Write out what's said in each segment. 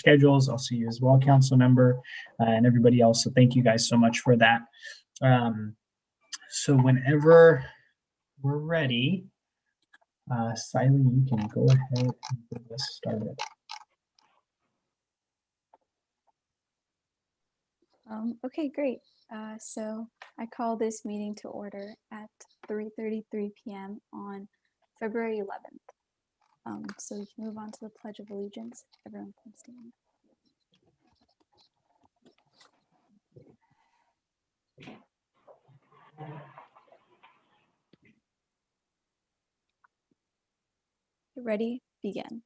schedules. I'll see you as well, council member, and everybody else. So thank you guys so much for that. So whenever we're ready, Siley, you can go ahead and get us started. Okay, great. So I call this meeting to order at 3:33 p.m. on February 11th. So we can move on to the Pledge of Allegiance. Everyone can stand. Ready? Begin.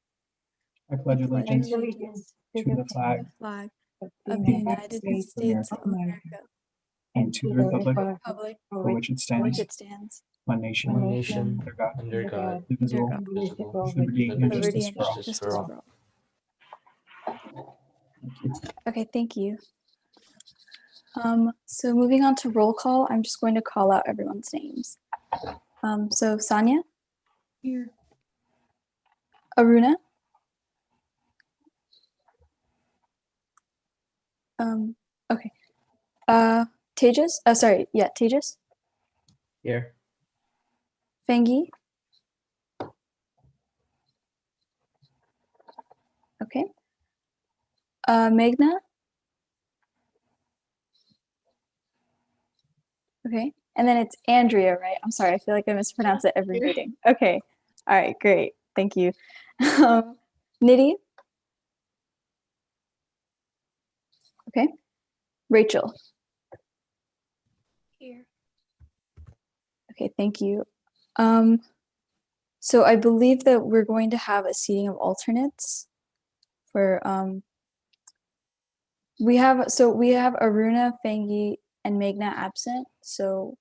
I pledge allegiance to the flag of the United States of America and to the republic Republic for which it stands, one nation, under God, indivisible, indivisible, with liberty and justice for all. justice for all. Thank you. Okay, thank you. So moving on to roll call, I'm just going to call out everyone's names. So Sonia? Here. Aruna? Okay. Tejas? Sorry, yeah, Tejas? Here. Fengi? Okay. Meghna? Okay. And then it's Andrea, right? I'm sorry, I feel like I mispronounce it every meeting. Okay. All right, great. Thank you. Nidhi? Okay. Rachel? Here. Okay, thank you. So I believe that we're going to have a seating of alternates for we have Aruna, Fengi, and Meghna absent, so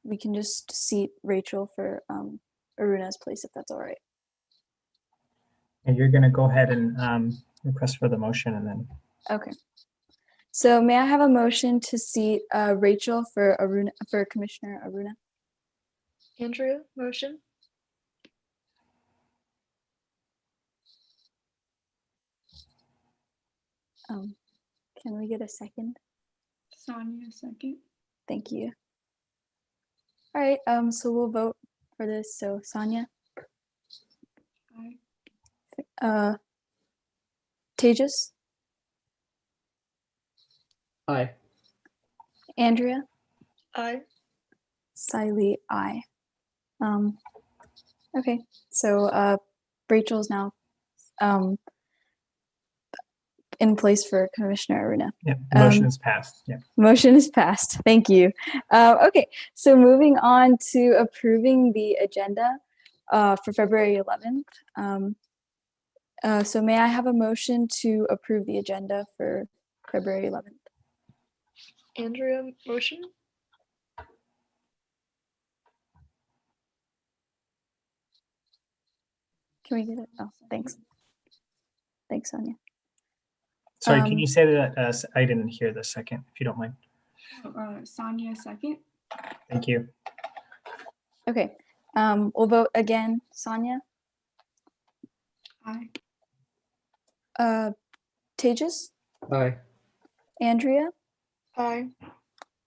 we can just seat Rachel for Aruna's place if that's all right. And you're going to go ahead and request for the motion and then. Okay. So may I have a motion to seat Rachel for Commissioner Aruna? Andrea, motion. Can we get a second? Sonia, second. Thank you. All right, so we'll vote for this. So Sonia? Aye. Tejas? Aye. Andrea? Aye. Siley, aye. Okay, so Rachel's now in place for Commissioner Aruna. Yeah, motion is passed. Yeah. Motion is passed. Thank you. Okay, so moving on to approving the agenda for February 11th. So may I have a motion to approve the agenda for February 11th? Andrea, motion. Can we get it? Oh, thanks. Thanks, Sonia. Sorry, can you say that? I didn't hear the second, if you don't mind. Sonia, second. Thank you. Okay, we'll vote again. Sonia? Aye. Tejas? Aye. Andrea? Aye.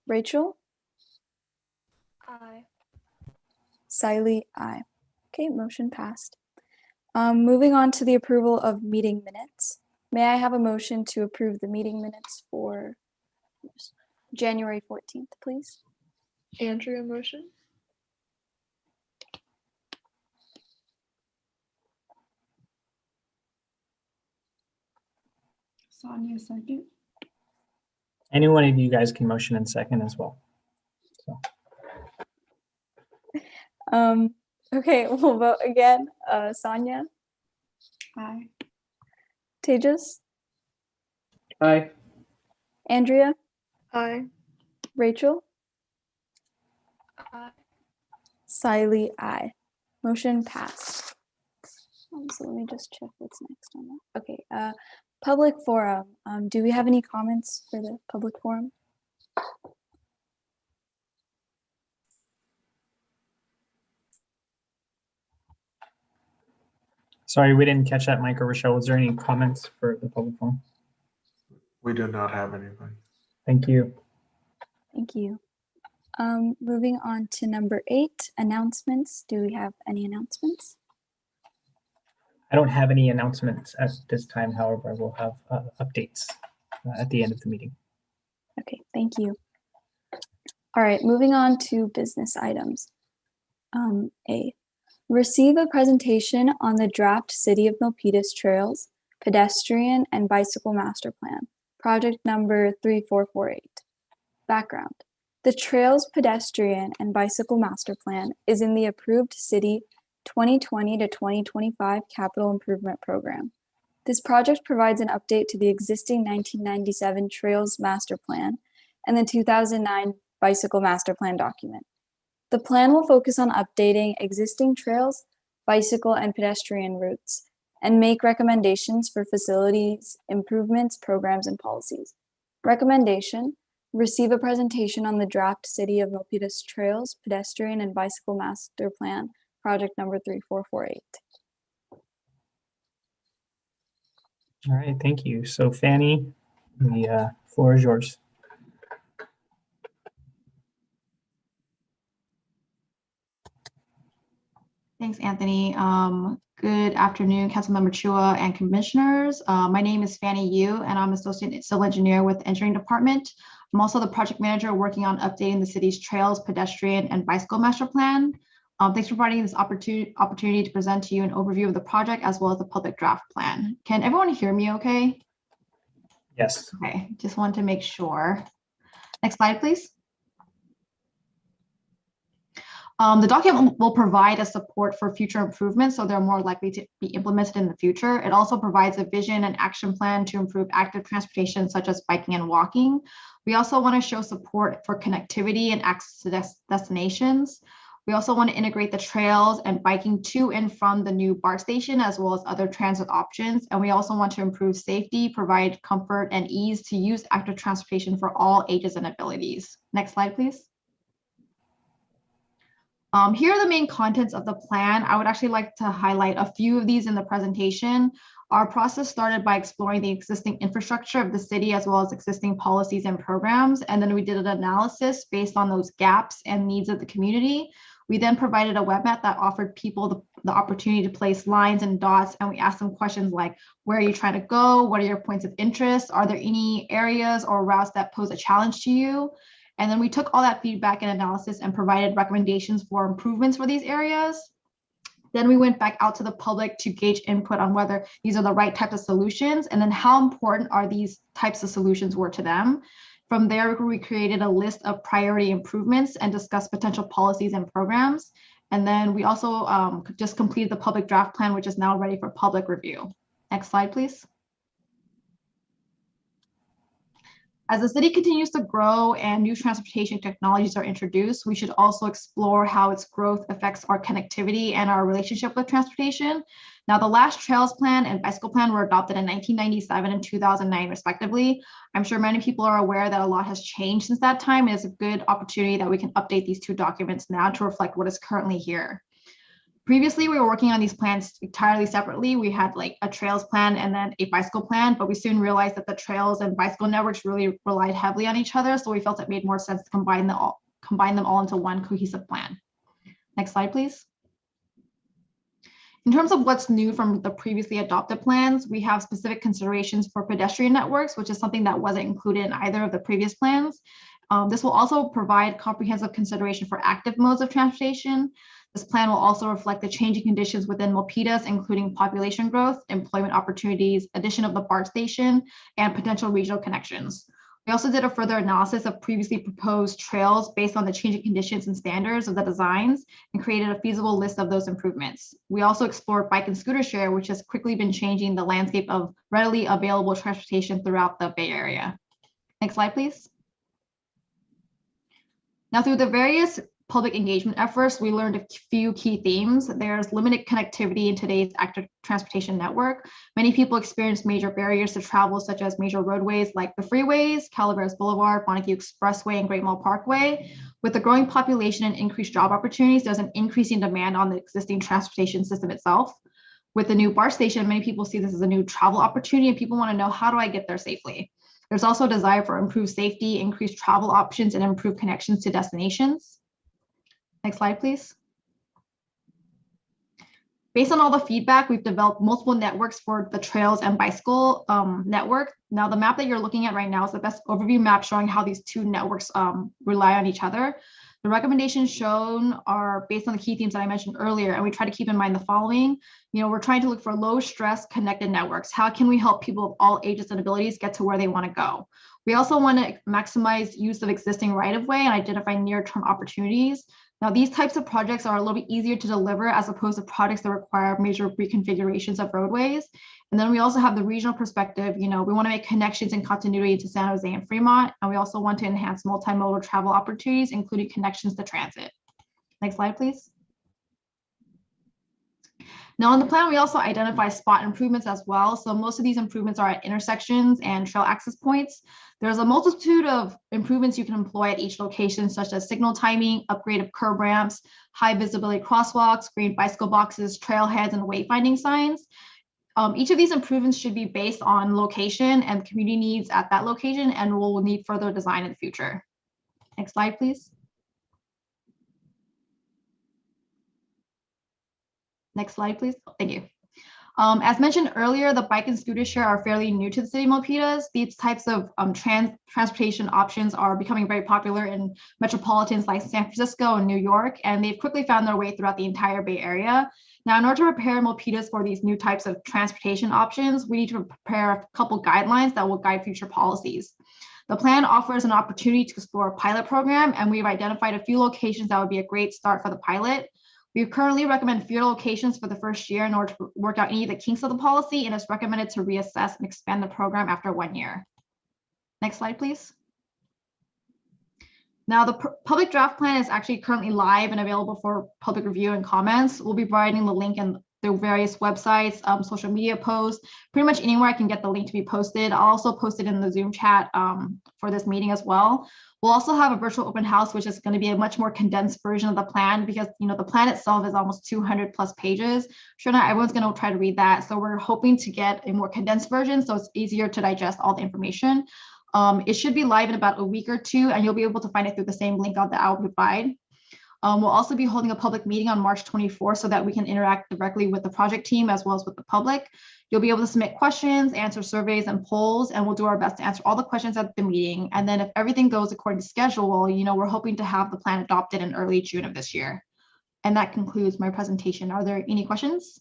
Rachel? Aye. Siley, aye. Okay, motion passed. Moving on to the approval of meeting minutes. May I have a motion to approve the meeting minutes for January 14th, please? Andrea, motion. Sonia, second. Any one of you guys can motion in second as well. So. Okay, we'll vote again. Sonia? Aye. Tejas? Aye. Andrea? Aye. Rachel? Aye. Siley, aye. Motion passed. So let me just check what's next on that. Okay, public forum. Do we have any comments for the public forum? Sorry, we didn't catch that, Mike or Rochelle. Was there any comments for the public forum? We do not have anything. Thank you. Thank you. Moving on to number 8, announcements. Do we have any announcements? I don't have any announcements at this time. However, I will have updates at the end of the meeting. Okay, thank you. All right, moving on to business items. A, receive a presentation on the draft City of Milpitas Trails, Pedestrian and Bicycle Master Plan, project number 3448. Background. The Trails Pedestrian and Bicycle Master Plan is in the approved City 2020 to 2025 Capital Improvement Program. This project provides an update to the existing 1997 Trails Master Plan and the 2009 Bicycle Master Plan document. The plan will focus on updating existing trails, bicycle and pedestrian routes, and make recommendations for facilities, improvements, programs, and policies. Recommendation: receive a presentation on the draft City of Milpitas Trails, Pedestrian and Bicycle Master Plan, project number 3448. All right, thank you. So Fanny, the floor is yours. Thanks, Anthony. Good afternoon, Councilmember Chua and Commissioners. My name is Fanny Yu, and I'm Associate Civil Engineer with the Engineering Department. I'm also the project manager working on updating the city's Trails, Pedestrian, and Bicycle Master Plan. Thanks for providing this opportunity to present to you an overview of the project as well as the public draft plan. Can everyone hear me okay? Yes. Okay, just want to make sure. Next slide, please. The document will provide a support for future improvements, so they're more likely to be implemented in the future. It also provides a vision and action plan to improve active transportation, such as biking and walking. We also want to show support for connectivity and access to destinations. We also want to integrate the trails and biking to and from the new BART station, as well as other transit options. And we also want to improve safety, provide comfort and ease to use active transportation for all ages and abilities. Next slide, please. Here are the main contents of the plan. I would actually like to highlight a few of these in the presentation. Our process started by exploring the existing infrastructure of the city as well as existing policies and programs. And then we did an analysis based on those gaps and needs of the community. We then provided a web map that offered people the opportunity to place lines and dots. And we asked them questions like, where are you trying to go? What are your points of interest? Are there any areas or routes that pose a challenge to you? And then we took all that feedback and analysis and provided recommendations for improvements for these areas. Then we went back out to the public to gauge input on whether these are the right types of solutions and then how important are these types of solutions were to them. From there, we created a list of priority improvements and discussed potential policies and programs. And then we also just completed the public draft plan, which is now ready for public review. Next slide, please. As the city continues to grow and new transportation technologies are introduced, we should also explore how its growth affects our connectivity and our relationship with transportation. Now, the last Trails Plan and Bicycle Plan were adopted in 1997 and 2009, respectively. I'm sure many people are aware that a lot has changed since that time. It's a good opportunity that we can update these two documents now to reflect what is currently here. Previously, we were working on these plans entirely separately. We had like a trails plan and then a bicycle plan, but we soon realized that the trails and bicycle networks really relied heavily on each other. So we felt it made more sense to combine them all into one cohesive plan. Next slide, please. In terms of what's new from the previously adopted plans, we have specific considerations for pedestrian networks, which is something that wasn't included in either of the previous plans. This will also provide comprehensive consideration for active modes of transportation. This plan will also reflect the changing conditions within Milpitas, including population growth, employment opportunities, addition of the BART station, and potential regional connections. We also did a further analysis of previously proposed trails based on the changing conditions and standards of the designs and created a feasible list of those improvements. We also explored bike and scooter share, which has quickly been changing the landscape of readily available transportation throughout the Bay Area. Next slide, please. Now, through the various public engagement efforts, we learned a few key themes. There's limited connectivity in today's active transportation network. Many people experience major barriers to travel, such as major roadways like the freeways, Calaveras Boulevard, Montague Expressway, and Great Mall Parkway. With the growing population and increased job opportunities, there's an increasing demand on the existing transportation system itself. With the new BART station, many people see this as a new travel opportunity and people want to know, how do I get there safely? There's also a desire for improved safety, increased travel options, and improved connections to destinations. Next slide, please. Based on all the feedback, we've developed multiple networks for the trails and bicycle network. Now, the map that you're looking at right now is the best overview map showing how these two networks rely on each other. The recommendations shown are based on the key themes that I mentioned earlier, and we try to keep in mind the following. We're trying to look for low stress connected networks. How can we help people of all ages and abilities get to where they want to go? We also want to maximize use of existing right-of-way and identify near-term opportunities. Now, these types of projects are a little bit easier to deliver as opposed to projects that require major reconfigurations of roadways. And then we also have the regional perspective. We want to make connections and continuity to San Jose and Fremont. And we also want to enhance multimodal travel opportunities, including connections to transit. Next slide, please. Now, on the plan, we also identify spot improvements as well. So most of these improvements are at intersections and trail access points. There's a multitude of improvements you can employ at each location, such as signal timing, upgrade of curb ramps, high visibility crosswalks, green bicycle boxes, trailheads, and wayfinding signs. Each of these improvements should be based on location and community needs at that location, and will need further design in the future. Next slide, please. Next slide, please. Thank you. As mentioned earlier, the bike and scooter share are fairly new to the city of Milpitas. These types of transportation options are becoming very popular in metropolitans like San Francisco and New York, and they've quickly found their way throughout the entire Bay Area. Now, in order to prepare Milpitas for these new types of transportation options, we need to prepare a couple guidelines that will guide future policies. The plan offers an opportunity to explore a pilot program, and we've identified a few locations that would be a great start for the pilot. We currently recommend fewer locations for the first year in order to work out any of the kinks of the policy, and it's recommended to reassess and expand the program after 1 year. Next slide, please. Now, the public draft plan is actually currently live and available for public review and comments. We'll be providing the link in the various websites, social media posts, pretty much anywhere I can get the link to be posted. I'll also post it in the Zoom chat for this meeting as well. We'll also have a virtual open house, which is going to be a much more condensed version of the plan because the plan itself is almost 200 plus pages. Sure, not everyone's going to try to read that. So we're hoping to get a more condensed version so it's easier to digest all the information. It should be live in about a week or two, and you'll be able to find it through the same link that I'll provide. We'll also be holding a public meeting on March 24th so that we can interact directly with the project team as well as with the public. You'll be able to submit questions, answer surveys and polls, and we'll do our best to answer all the questions at the meeting. And then if everything goes according to schedule, we're hoping to have the plan adopted in early June of this year. And that concludes my presentation. Are there any questions?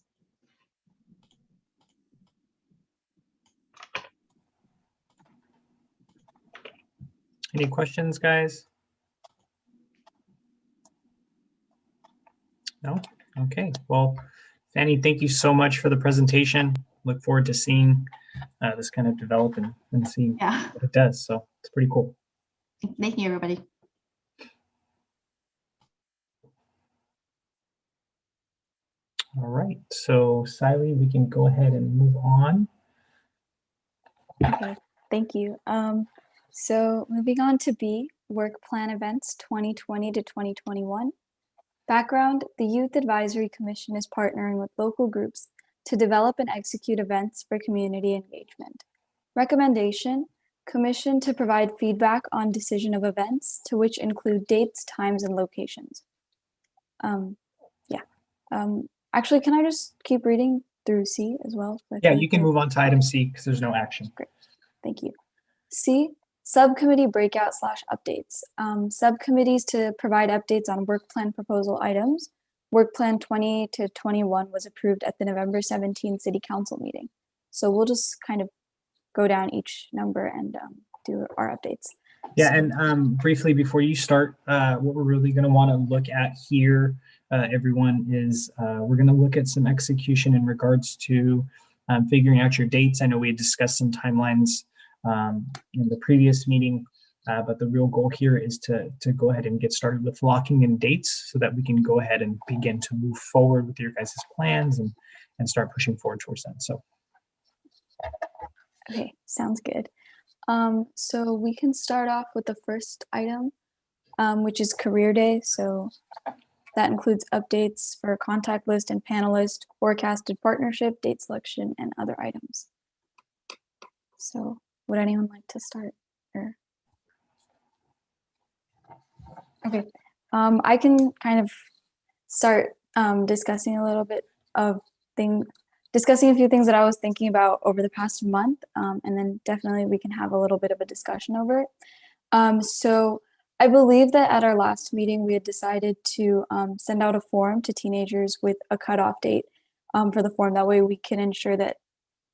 Any questions, guys? No? Okay. Well, Fanny, thank you so much for the presentation. Look forward to seeing this kind of develop and see what it does. So it's pretty cool. Thank you, everybody. All right. So, Siley, we can go ahead and move on. Okay, thank you. So moving on to B, Work Plan Events 2020 to 2021. Background, the Youth Advisory Commission is partnering with local groups to develop and execute events for community engagement. Recommendation, Commission to provide feedback on decision of events, to which include dates, times, and locations. Actually, can I just keep reading through C as well? Yeah, you can move on to item C because there's no action. Great, thank you. C, Subcommittee breakout / updates. Subcommittees to provide updates on work plan proposal items. Work plan 20 to 21 was approved at the November 17 City Council meeting. So we'll just kind of go down each number and do our updates. Yeah, and briefly before you start, what we're really going to want to look at here, everyone, is we're going to look at some execution in regards to figuring out your dates. I know we had discussed some timelines in the previous meeting, but the real goal here is to go ahead and get started with locking in dates so that we can go ahead and begin to move forward with your guys' plans and start pushing forward towards that. So, okay, sounds good. So we can start off with the first item, which is Career Day. So That includes updates for contact list and panelist, forecasted partnership, date selection, and other items. So would anyone like to start? Or... Okay, I can kind of start discussing a little bit of discussing a few things that I was thinking about over the past month, and then definitely we can have a little bit of a discussion over it. So I believe that at our last meeting, we had decided to send out a form to teenagers with a cutoff date for the form. That way we can ensure that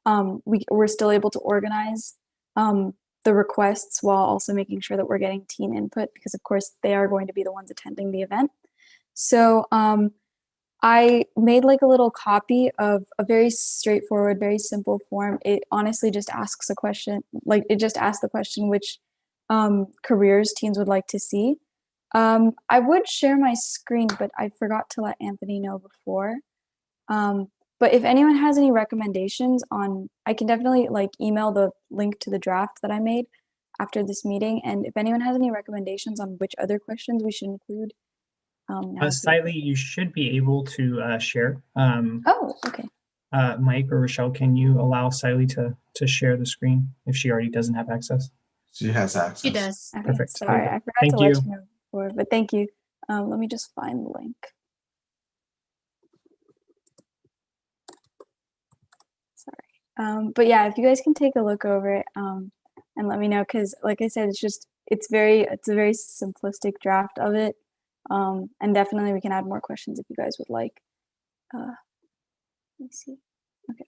we're still able to organize the requests while also making sure that we're getting teen input, because of course they are going to be the ones attending the event. So I made like a little copy of a very straightforward, very simple form. It honestly just asks a question, like it just asks the question which careers teens would like to see. I would share my screen, but I forgot to let Anthony know before. But if anyone has any recommendations on, I can definitely like email the link to the draft that I made after this meeting. And if anyone has any recommendations on which other questions we should include. Slightly, you should be able to share. Oh, okay. Mike or Rochelle, can you allow Siley to share the screen if she already doesn't have access? She has access. She does. Okay, Perfect. sorry, I forgot Thank to let you. you know before, but thank you. Let me just find the link. Sorry. But yeah, if you guys can take a look over it and let me know, because like I said, it's a very simplistic draft of it. And definitely we can add more questions if you guys would like. Let me see. Okay.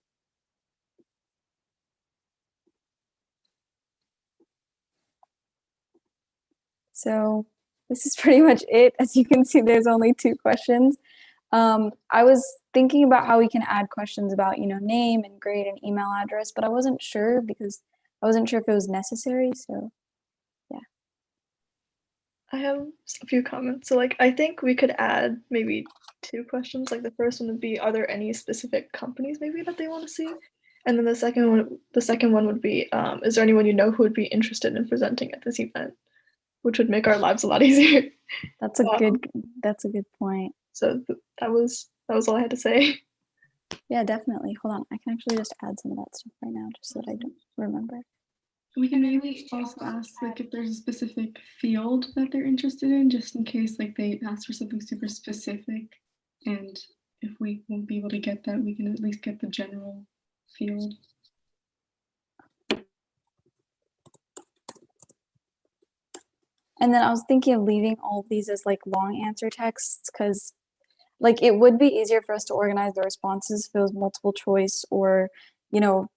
So this is pretty much it. As you can see, there's only 2 questions. I was thinking about how we can add questions about, name and grade and email address, but I wasn't sure because I wasn't sure if it was necessary. So yeah. I have a few comments. So like, I think we could add maybe 2 questions. Like the first one would be, are there any specific companies maybe that they want to see? And then the second one would be, is there anyone you know who would be interested in presenting at this event? Which would make our lives a lot easier. That's a good point. So that was all I had to say. Yeah, definitely. Hold on. I can actually just add some of that stuff right now just so that I don't remember. We can maybe also ask like if there's a specific field that they're interested in, just in case like they ask for something super specific. And if we won't be able to get that, we can at least get the general field. And then I was thinking of leaving all of these as like long answer texts because like it would be easier for us to organize the responses if it was multiple choice or,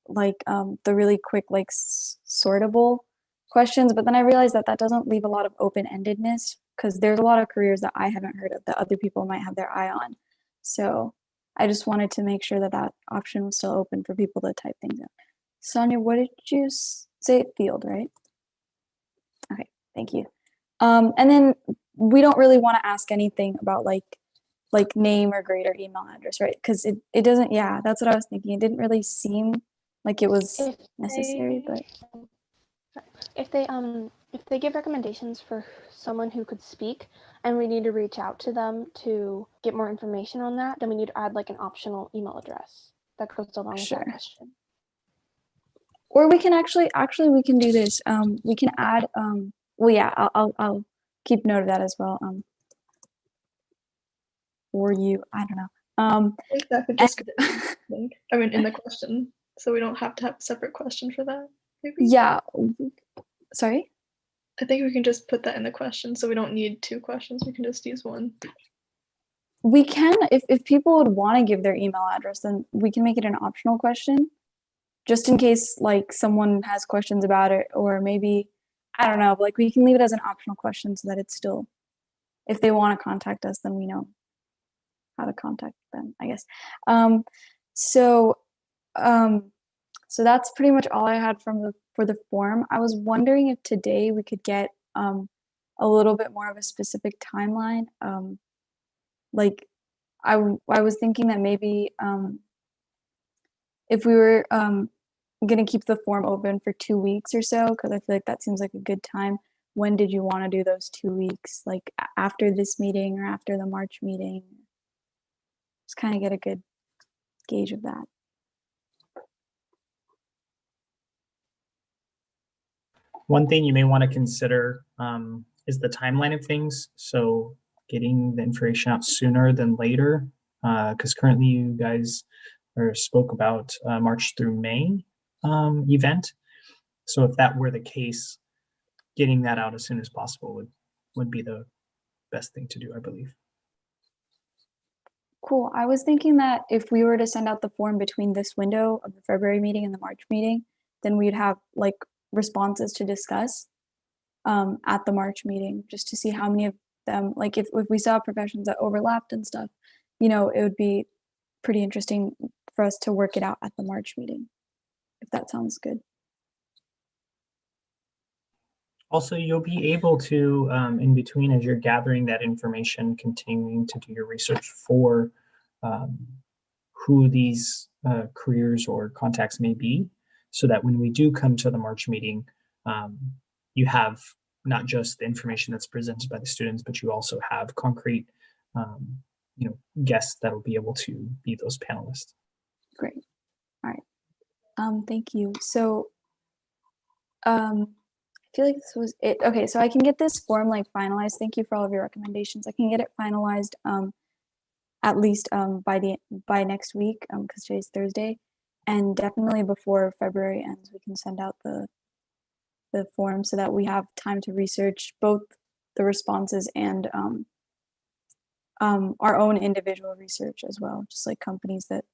like the really quick like sortable questions. But then I realized that doesn't leave a lot of open-endedness because there's a lot of careers that I haven't heard of that other people might have their eye on. So I just wanted to make sure that option was still open for people to type things in. Sonia, what did you say? Field, right? Okay, thank you. And then we don't really want to ask anything about like name or grade or email address, right? Because it doesn't, yeah, that's what I was thinking. It didn't really seem like it was necessary, but if they give recommendations for someone who could speak and we need to reach out to them to get more information on that, then we need to add like an optional email address that goes along with that question. Or we can actually we can do this. We can add well, yeah, I'll keep note of that as well. For you, I don't know. I think that could just in the question, so we don't have to have a separate question for that. Maybe? Yeah. Sorry. I think we can just put that in the question, so we don't need 2 questions. We can just use 1. We can, if people would want to give their email address, then we can make it an optional question, just in case like someone has questions about it, or maybe I don't know. Like we can leave it as an optional question so that it's still, if they want to contact us, then we know how to contact them, I guess. So that's pretty much all I had for the form. I was wondering if today we could get a little bit more of a specific timeline. Like I was thinking that maybe if we were gonna keep the form open for 2 weeks or so, because I feel like that seems like a good time, when did you want to do those 2 weeks? Like after this meeting or after the March meeting? Just kind of get a good gauge of that. One thing you may want to consider is the timeline of things. So getting the information out sooner than later, because currently you guys spoke about March through May event. So if that were the case, getting that out as soon as possible would be the best thing to do, I believe. Cool. I was thinking that if we were to send out the form between this window of the February meeting and the March meeting, then we'd have like responses to discuss at the March meeting, just to see how many of them, like if we saw professions that overlapped and stuff, you know, it would be pretty interesting for us to work it out at the March meeting, if that sounds good. Also, you'll be able to, in between, as you're gathering that information, continuing to do your research for who these careers or contacts may be, so that when we do come to the March meeting, you have not just the information that's presented by the students, but you also have concrete, guests that will be able to be those panelists. Great. All right. Thank you. So, I feel like this was it. Okay, so I can get this form like finalized. Thank you for all of your recommendations. I can get it finalized at least by next week, because today's Thursday, and definitely before February ends, we can send out the form so that we have time to research both the responses and our own individual research as well, just like companies that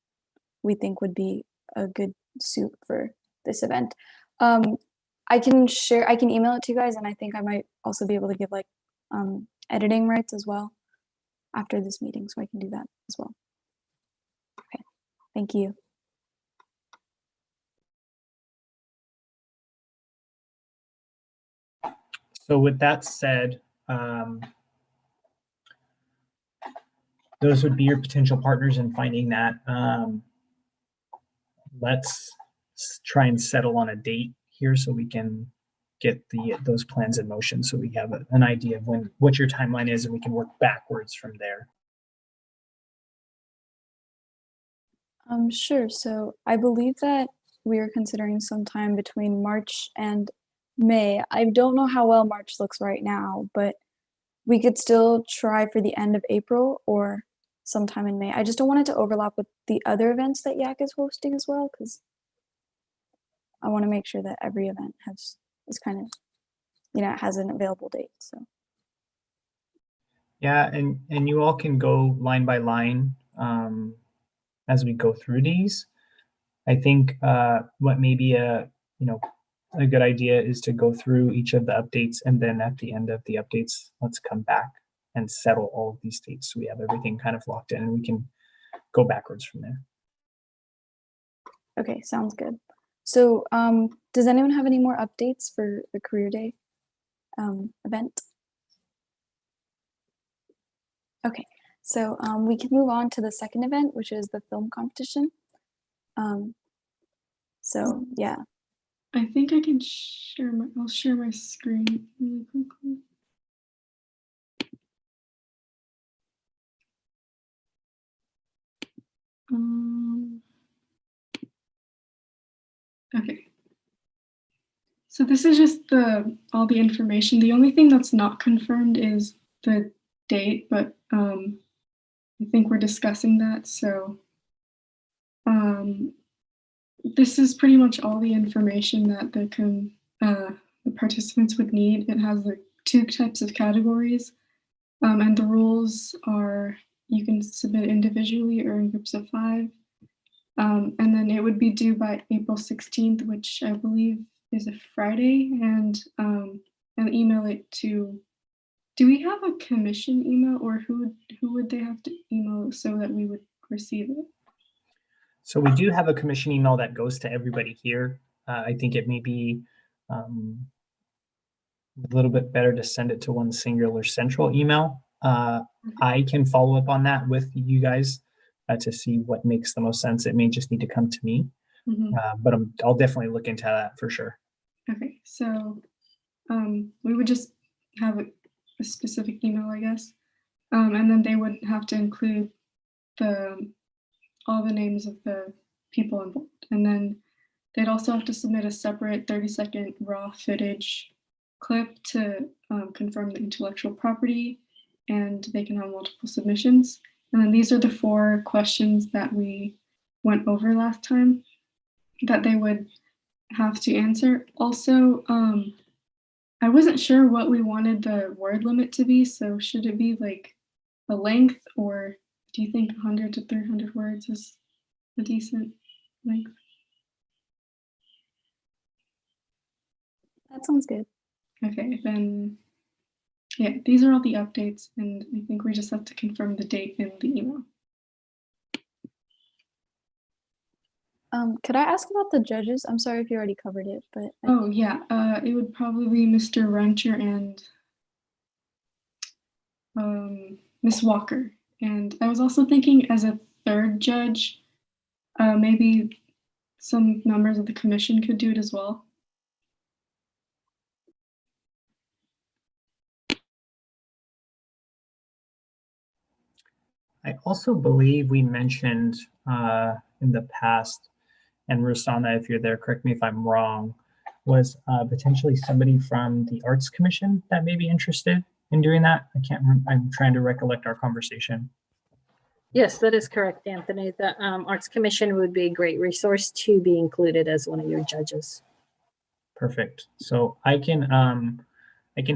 we think would be a good suit for this event. I can email it to you guys, and I think I might also be able to give like editing rights as well after this meeting, so I can do that as well. Okay, thank you. So with that said, those would be your potential partners in finding that. Let's try and settle on a date here so we can get those plans in motion, so we have an idea of what your timeline is, and we can work backwards from there. Sure. So I believe that we are considering some time between March and May. I don't know how well March looks right now, but we could still try for the end of April or sometime in May. I just don't want it to overlap with the other events that YAC is hosting as well, because I want to make sure that every event is kind of, it has an available date. So Yeah, and you all can go line by line as we go through these. I think what may be a good idea is to go through each of the updates, and then at the end of the updates, let's come back and settle all of these dates so we have everything kind of locked in, and we can go backwards from there. Okay, sounds good. So does anyone have any more updates for the Career Day event? Okay, so we can move on to the second event, which is the film competition. So yeah. I think I can I'll share my screen really quickly. Okay. So this is just all the information. The only thing that's not confirmed is the date, but I think we're discussing that. So this is pretty much all the information that the participants would need. It has like 2 types of categories, and the rules are you can submit individually or in groups of 5. And then it would be due by April 16th, which I believe is a Friday, and email it to, do we have a commission email, or who would they have to email so that we would receive it? So we do have a commission email that goes to everybody here. I think it may be a little bit better to send it to one singular central email. I can follow up on that with you guys to see what makes the most sense. It may just need to come to me, but I'll definitely look into that for sure. Okay, so we would just have a specific email, I guess. And then they would have to include all the names of the people involved. And then they'd also have to submit a separate 30-second raw footage clip to confirm the intellectual property, and they can have multiple submissions. And then these are the 4 questions that we went over last time that they would have to answer. Also, I wasn't sure what we wanted the word limit to be, so should it be like a length, or do you think 100 to 300 words is a decent length? That sounds good. Okay, then, yeah, these are all the updates, and I think we just have to confirm the date in the email. Could I ask about the judges? I'm sorry if you already covered it, but Oh, yeah, it would probably be Mr. Rancher and Miss Walker. And I was also thinking as a 3rd judge, maybe some members of the commission could do it as well. I also believe we mentioned in the past, and Rusana, if you're there, correct me if I'm wrong, was potentially somebody from the Arts Commission that may be interested in doing that. I can't remember. I'm trying to recollect our conversation. Yes, that is correct, Anthony. The Arts Commission would be a great resource to be included as one of your judges. Perfect. So I can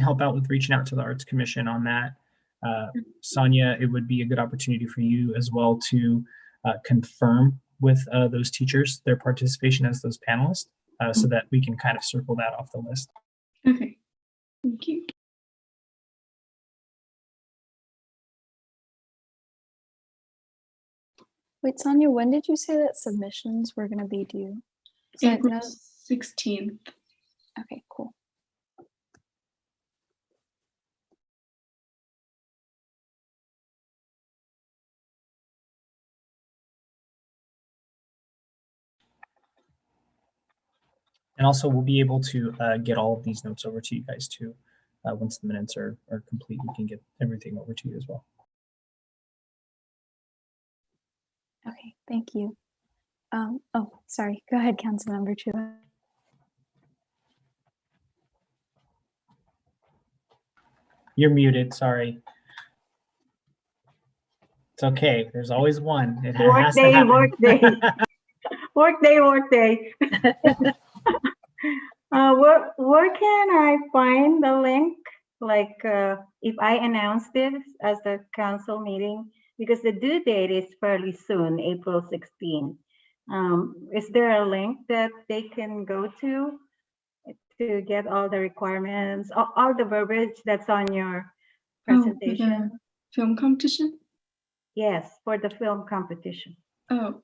help out with reaching out to the Arts Commission on that. Sonia, it would be a good opportunity for you as well to confirm with those teachers their participation as those panelists, so that we can kind of circle that off the list. Okay, thank you. wait, Sonia, when did you say that submissions were going to be due? So April 16th. Okay, cool. And also we'll be able to get all of these notes over to you guys too. Once the minutes are complete, we can get everything over to you as well. Okay, thank you. Oh, sorry. Go ahead, Councilmember Chua. You're muted, sorry. It's okay, there's always one. It has to happen. Workday. Where can I find the link? Like if I announce this as a council meeting, because the due date is fairly soon, April 16. Is there a link that they can go to get all the requirements, all the verbiage that's on your presentation? Oh, the film competition? Yes, for the film competition. Oh,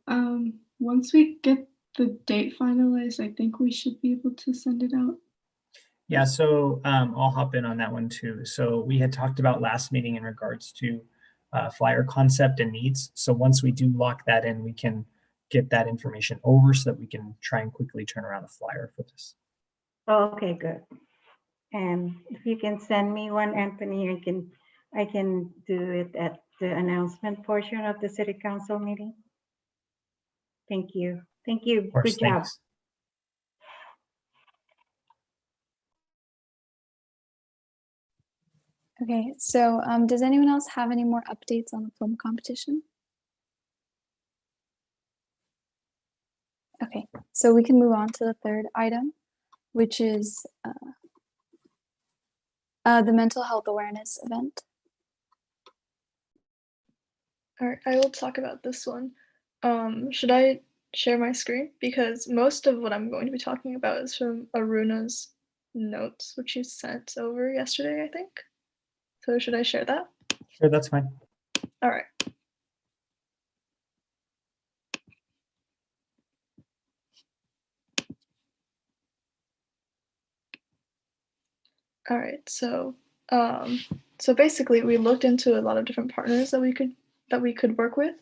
once we get the date finalized, I think we should be able to send it out. Yeah, so I'll hop in on that one too. So we had talked about last meeting in regards to flyer concept and needs. So once we do lock that in, we can get that information over so that we can try and quickly turn around a flyer for this. Oh, okay, good. And if you can send me one, Anthony, I can do it at the announcement portion of the city council meeting. Thank you. Thank you. Of course, Good job. thanks. Okay, so does anyone else have any more updates on the film competition? Okay, so we can move on to the 3rd item, which is the mental health awareness event. All right, I will talk about this one. Should I share my screen? Because most of what I'm going to be talking about is from Aruna's notes, which she sent over yesterday, I think. So should I share that? Sure, that's fine. All right. All right, so basically we looked into a lot of different partners that we could work with.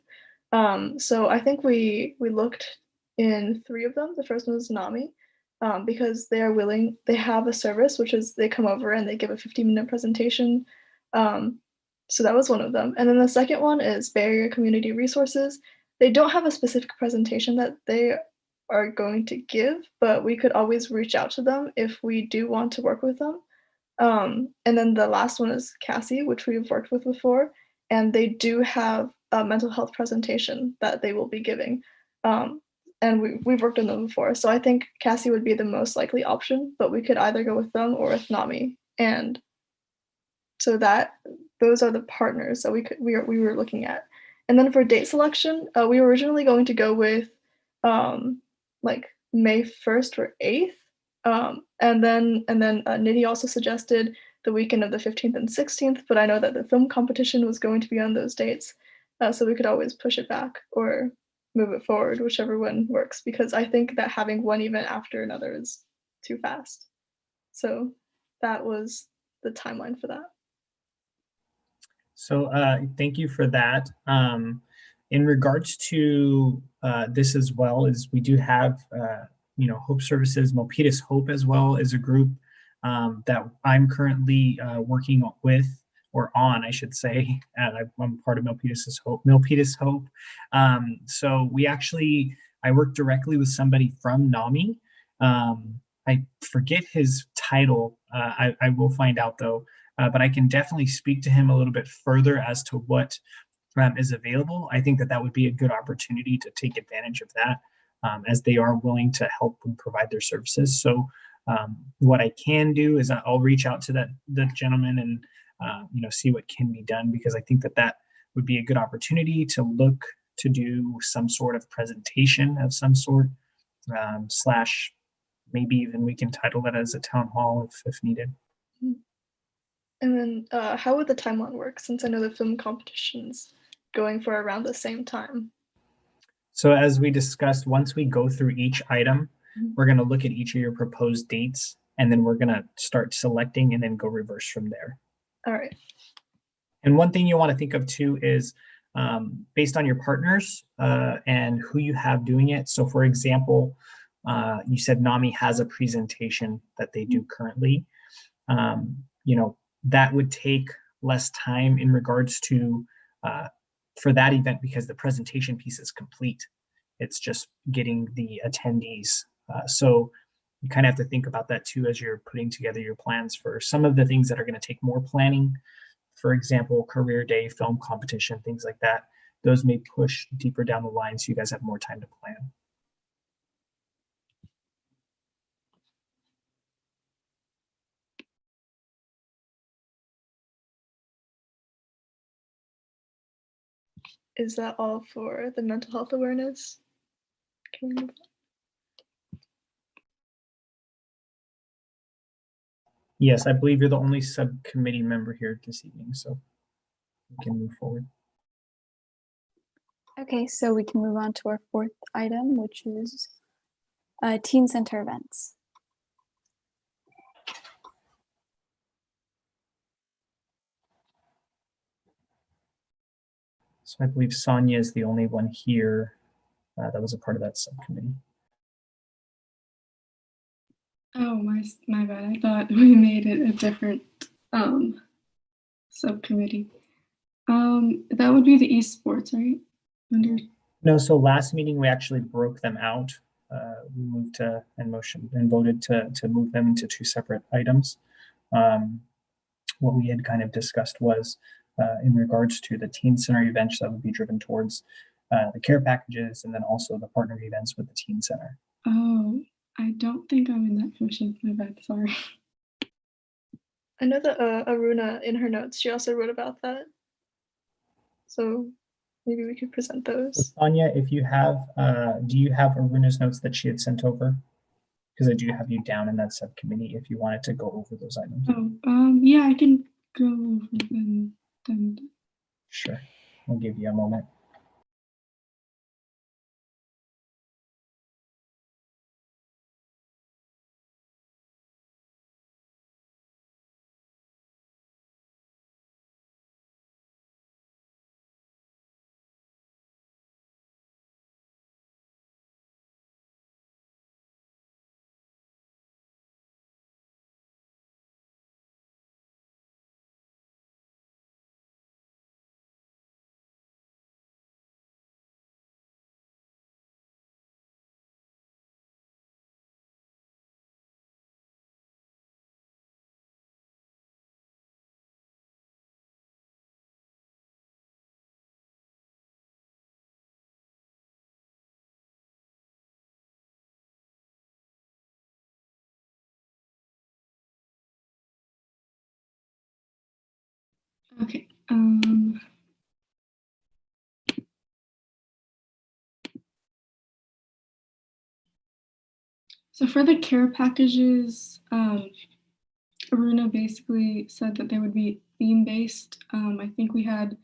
So I think we looked in 3 of them. The first one was NAMI. because they are willing. They have a service, which is they come over and they give a 15-minute presentation. So that was one of them. And then the second one is Bay Area Community Resources. They don't have a specific presentation that they are going to give, but we could always reach out to them if we do want to work with them. And then the last one is Cassie, which we've worked with before, and they do have a mental health presentation that they will be giving. And we've worked on them before. So I think Cassie would be the most likely option, but we could either go with them or with NAMI. And so those are the partners that we were looking at. And then for date selection, we were originally going to go with like May 1st or 8th. And then Nidhi also suggested the weekend of the 15th and 16th, but I know that the film competition was going to be on those dates. So we could always push it back or move it forward, whichever one works, because I think that having one event after another is too fast. So that was the timeline for that. So thank you for that. In regards to this as well, is we do have Hope Services, Milpitas Hope as well as a group that I'm currently working with, or on, I should say. I'm part of Milpitas Hope. So I work directly with somebody from NAMI. I forget his title. I will find out though. But I can definitely speak to him a little bit further as to what is available. I think that would be a good opportunity to take advantage of that, as they are willing to help and provide their services. So what I can do is I'll reach out to the gentleman and see what can be done, because I think that would be a good opportunity to look to do some sort of presentation of some sort, slash maybe even we can title that as a town hall if needed. And then how would the timeline work, since I know the film competition's going for around the same time? So as we discussed, once we go through each item, we're going to look at each of your proposed dates, and then we're going to start selecting and then go reverse from there. All right. And one thing you want to think of too is based on your partners and who you have doing it. So for example, you said NAMI has a presentation that they do currently. That would take less time in regards to for that event, because the presentation piece is complete. It's just getting the attendees. So you kind of have to think about that too as you're putting together your plans for some of the things that are going to take more planning. For example, career day, film competition, things like that. Those may push deeper down the line so you guys have more time to plan. Is that all for the mental health awareness? Can we move on? Yes, I believe you're the only subcommittee member here this evening, so we can move forward. Okay, so we can move on to our fourth item, which is teen center events. So I believe Sonia is the only one here that was a part of that subcommittee. Oh, my bad. I thought we made it a different subcommittee. That would be the esports, right? No, so last meeting we actually broke them out. We moved to and motion and voted to move them into two separate items. What we had kind of discussed was in regards to the teen center events that would be driven towards the care packages, and then also the partner events with the teen center. Oh, I don't think I'm in that commission. My bad, sorry. I know that Aruna, in her notes, she also wrote about that. So maybe we could present those. So Sonia, if you have, do you have Aruna's notes that she had sent over? Because I do have you down in that subcommittee if you wanted to go over those items. Oh, yeah, I can go over them. Sure, I'll give you a moment. Okay. So for the care packages, Aruna basically said that they would be theme-based. I think we had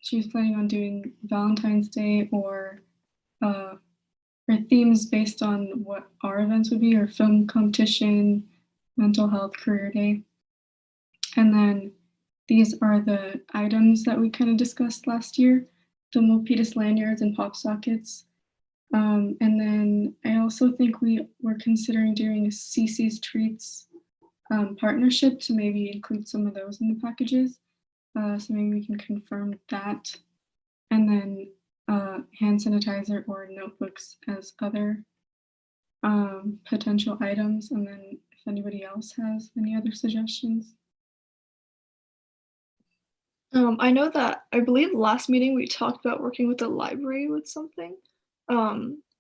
she was planning on doing Valentine's Day or themes based on what our events would be, or film competition, mental health, career day. And then these are the items that we kind of discussed last year, the Milpitas lanyards and pop sockets. And then I also think we were considering doing a CC's Treats partnership to maybe include some of those in the packages. So maybe we can confirm that. And then hand sanitizer or notebooks as other potential items. And then if anybody else has any other suggestions. I know that I believe last meeting we talked about working with the library with something.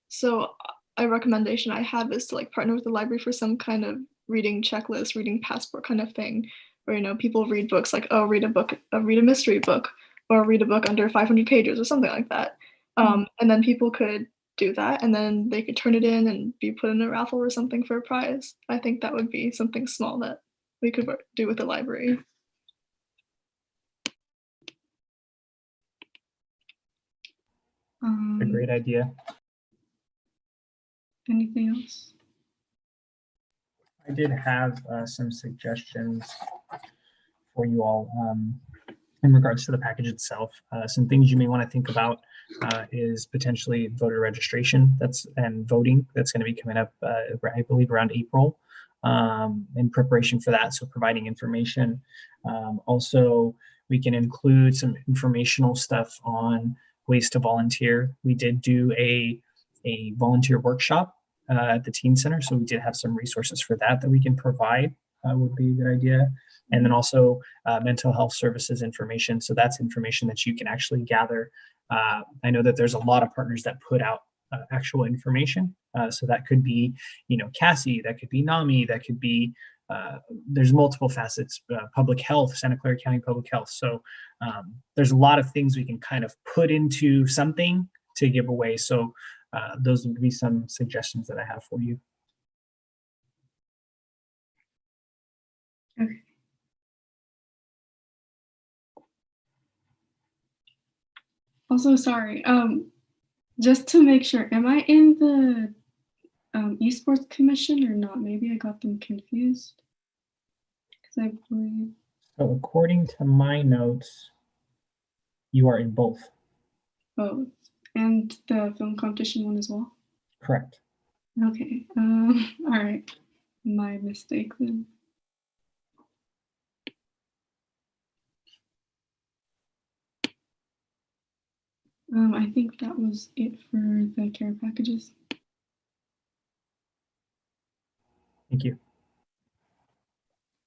So a recommendation I have is to like partner with the library for some kind of reading checklist, reading passport kind of thing, where, you know, people read books like, oh, read a mystery book, or read a book under 500 pages or something like that. And then people could do that, and then they could turn it in and be put in a raffle or something for a prize. I think that would be something small that we could do with the library. A great idea. Anything else? I did have some suggestions for you all in regards to the package itself. Some things you may want to think about is potentially voter registration and voting. That's going to be coming up, I believe, around April. In preparation for that, so providing information. Also, we can include some informational stuff on ways to volunteer. We did do a volunteer workshop at the Teen Center, so we did have some resources for that we can provide. Would be a good idea. And then also mental health services information. So that's information that you can actually gather. I know that there's a lot of partners that put out actual information. So that could be, you know, Cassie, that could be NAMI, that could be, there's multiple facets, public health, Santa Clara County Public Health. So there's a lot of things we can kind of put into something to give away. So those would be some suggestions that I have for you. Okay. Also, sorry, just to make sure, am I in the Esports Commission or not? Maybe I got them confused. Because I believe. So according to my notes, you are in both. Both. And the film competition one as well? Correct. Okay. All right. My mistake then. I think that was it for the care packages. Thank you.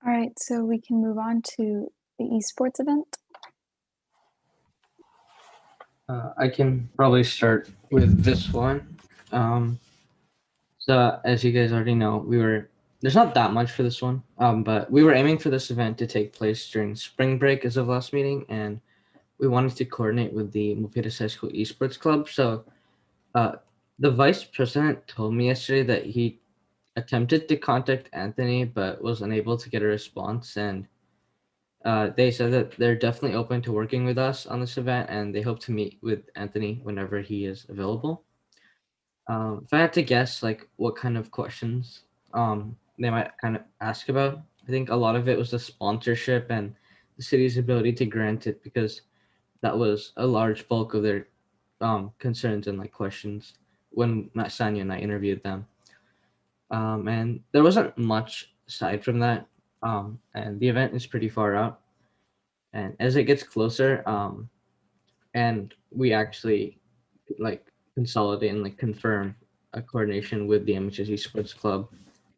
All right, so we can move on to the esports event. I can probably start with this one. So as you guys already know, there's not that much for this one, but we were aiming for this event to take place during spring break as of last meeting, and we wanted to coordinate with the Milpitas High School Esports Club. So the vice president told me yesterday that he attempted to contact Anthony, but was unable to get a response. And they said that they're definitely open to working with us on this event, and they hope to meet with Anthony whenever he is available. If I had to guess, like what kind of questions they might kind of ask about, I think a lot of it was the sponsorship and the city's ability to grant it, because that was a large bulk of their concerns and like questions when Matt Sanya and I interviewed them. And there wasn't much aside from that. And the event is pretty far out. And as it gets closer, and we actually like consolidate and like confirm a coordination with the MHS Esports Club,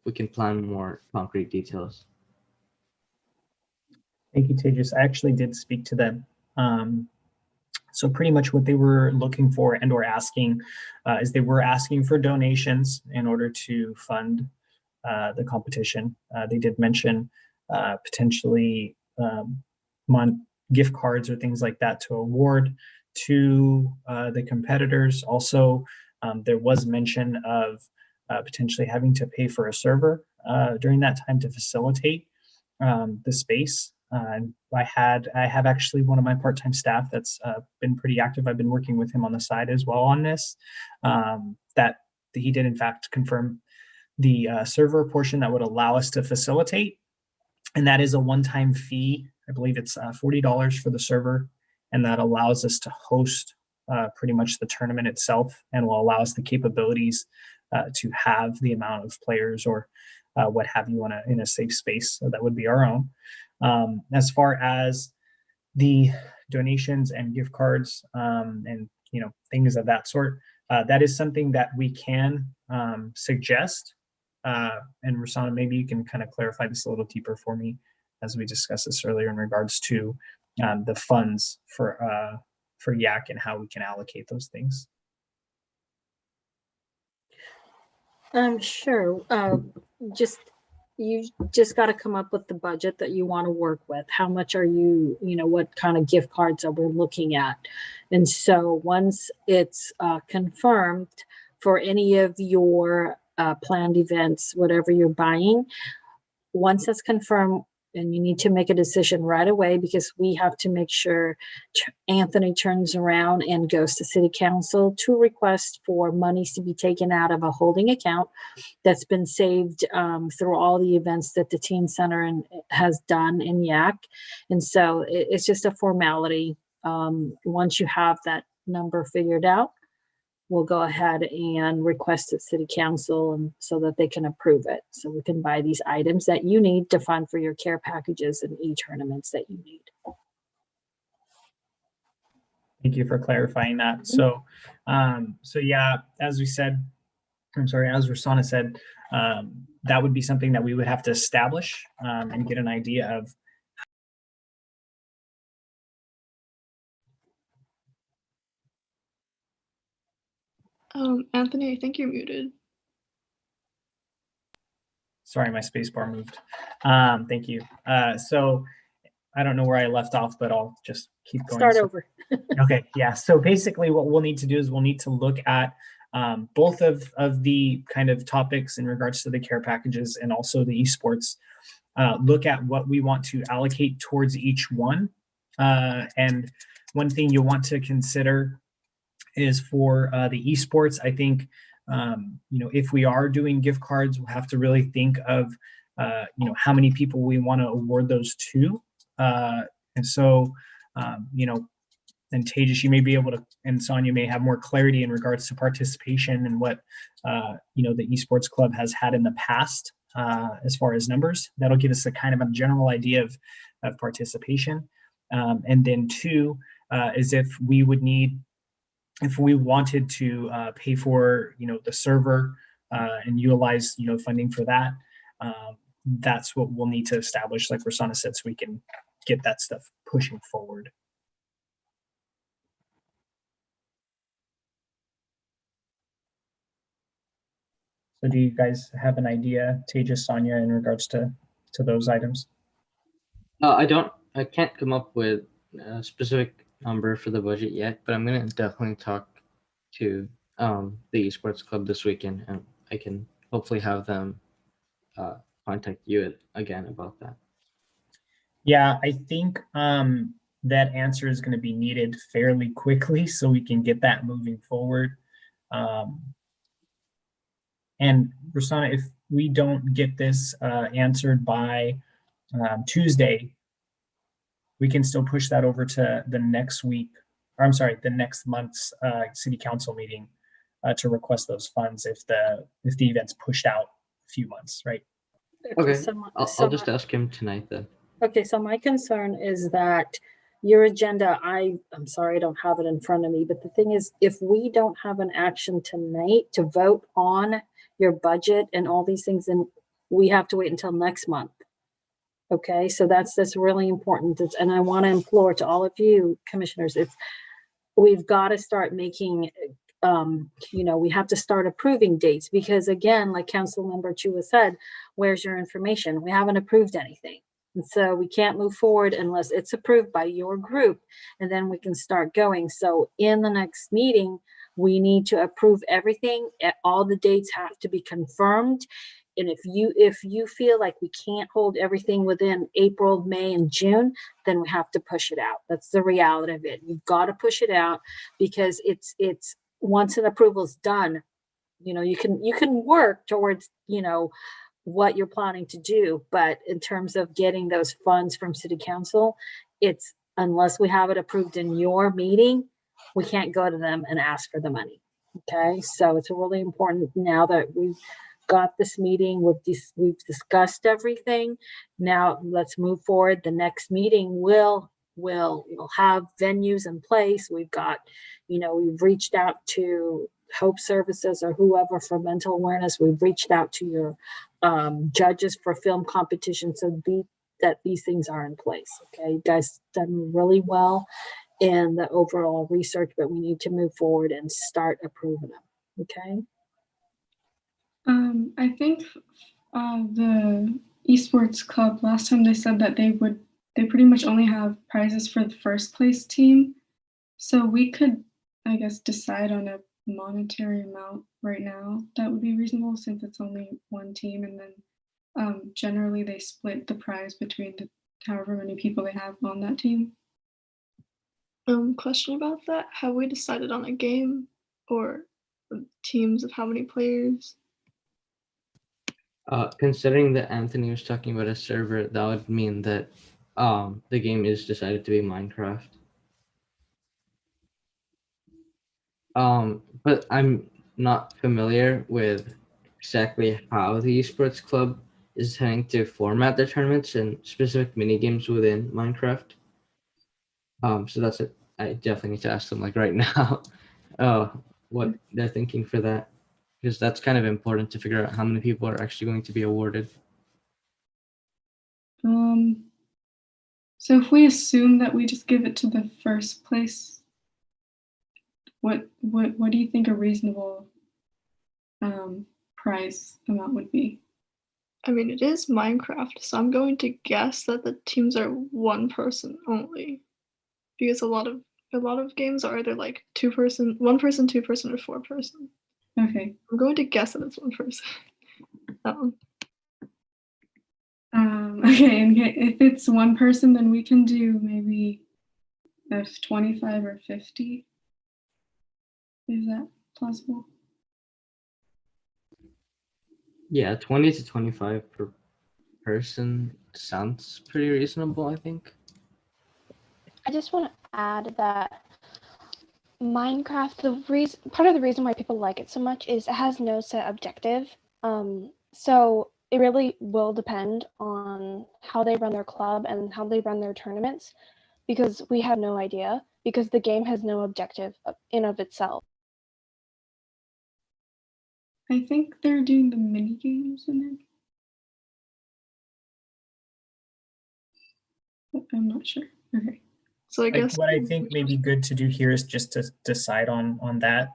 we can plan more concrete details. Thank you, Tejas. I actually did speak to them. So pretty much what they were looking for and or asking is they were asking for donations in order to fund the competition. They did mention potentially gift cards or things like that to award to the competitors. Also, there was mention of potentially having to pay for a server during that time to facilitate the space. I have actually one of my part-time staff that's been pretty active. I've been working with him on the side as well on this. That he did in fact confirm the server portion that would allow us to facilitate, and that is a one-time fee. I believe it's $40 for the server, and that allows us to host pretty much the tournament itself, and will allow us the capabilities to have the amount of players or what have you in a safe space. So that would be our own. As far as the donations and gift cards and things of that sort, that is something that we can suggest. And Rosanna, maybe you can kind of clarify this a little deeper for me as we discussed this earlier in regards to the funds for YAC and how we can allocate those things. Sure. You just got to come up with the budget that you want to work with. How much are you, what kind of gift cards are we looking at? And so once it's confirmed for any of your planned events, whatever you're buying, once that's confirmed, and you need to make a decision right away, because we have to make sure Anthony turns around and goes to City Council to request for monies to be taken out of a holding account that's been saved through all the events that the Teen Center has done in YAC. And so it's just a formality. Once you have that number figured out, we'll go ahead and request at City Council, and so that they can approve it. So we can buy these items that you need to fund for your care packages and e-tournaments that you need. Thank you for clarifying that. So yeah, as Rosanna said, that would be something that we would have to establish and get an idea of. Anthony, I think you're muted. Sorry, my space bar moved. Thank you. So I don't know where I left off, but I'll just keep going. Start over. Okay, yeah. So basically what we'll need to do is we'll need to look at both of the kind of topics in regards to the care packages and also the esports. Look at what we want to allocate towards each one. And one thing you'll want to consider is for the esports. I think, if we are doing gift cards, we'll have to really think of, how many people we want to award those to. And so, and Tejas, you may be able to, and Sonia may have more clarity in regards to participation and what, the esports club has had in the past as far as numbers. That'll give us a kind of a general idea of participation. And then two is if we wanted to pay for, the server and utilize, funding for that, that's what we'll need to establish, like Rosanna said, so we can get that stuff pushing forward. So do you guys have an idea, Tejas, Sonia, in regards to those items? I can't come up with a specific number for the budget yet, but I'm going to definitely talk to the esports club this weekend, and I can hopefully have them contact you again about that. Yeah, I think that answer is going to be needed fairly quickly so we can get that moving forward. And Rosanna, if we don't get this answered by Tuesday, we can still push that over to the next week, or I'm sorry, the next month's city council meeting to request those funds if the event's pushed out a few months, right? Okay, I'll just ask him tonight then. Okay, so my concern is that your agenda, I'm sorry, I don't have it in front of me, but the thing is, if we don't have an action tonight to vote on your budget and all these things, then we have to wait until next month. Okay, so that's really important. And I want to implore to all of you commissioners, we've got to start making, we have to start approving dates, because again, like Councilmember Chua said, where's your information? We haven't approved anything. And so we can't move forward unless it's approved by your group, and then we can start going. So in the next meeting, we need to approve everything. All the dates have to be confirmed. And if you feel like we can't hold everything within April, May, and June, then we have to push it out. That's the reality of it. You've got to push it out, because it's once an approval is done, you can work towards, what you're planning to do. But in terms of getting those funds from city council, it's unless we have it approved in your meeting, we can't go to them and ask for the money. Okay, so it's really important now that we've got this meeting, we've discussed everything. Now let's move forward. The next meeting will have venues in place. We've got, we've reached out to Hope Services or whoever for mental awareness. We've reached out to your judges for film competition, so that these things are in place. Okay, you guys done really well in the overall research, but we need to move forward and start approving them. Okay. I think the esports club last time they said that they pretty much only have prizes for the first place team. So we could, I guess, decide on a monetary amount right now that would be reasonable, since it's only one team, and then generally they split the prize between however many people they have on that team. Question about that. Have we decided on a game or teams of how many players? Considering that Anthony was talking about a server, that would mean that the game is decided to be Minecraft. But I'm not familiar with exactly how the esports club is trying to format their tournaments and specific mini games within Minecraft. So that's it. I definitely need to ask them like right now, what they're thinking for that, because that's kind of important to figure out how many people are actually going to be awarded. So if we assume that we just give it to the first place, what do you think a reasonable prize amount would be? I mean, it is Minecraft, so I'm going to guess that the teams are one person only, because a lot of games are either like one person, two person, or four person. Okay. I'm going to guess that it's one person. Okay, and if it's one person, then we can do maybe 25 or 50. Is that plausible? Yeah, 20 to 25 per person sounds pretty reasonable, I think. I just want to add that Minecraft, part of the reason why people like it so much is it has no set objective. So it really will depend on how they run their club and how they run their tournaments, because we have no idea, because the game has no objective in of itself. I think they're doing the mini games in it, but I'm not sure. Okay. So I guess what I think may be good to do here is just to decide on that,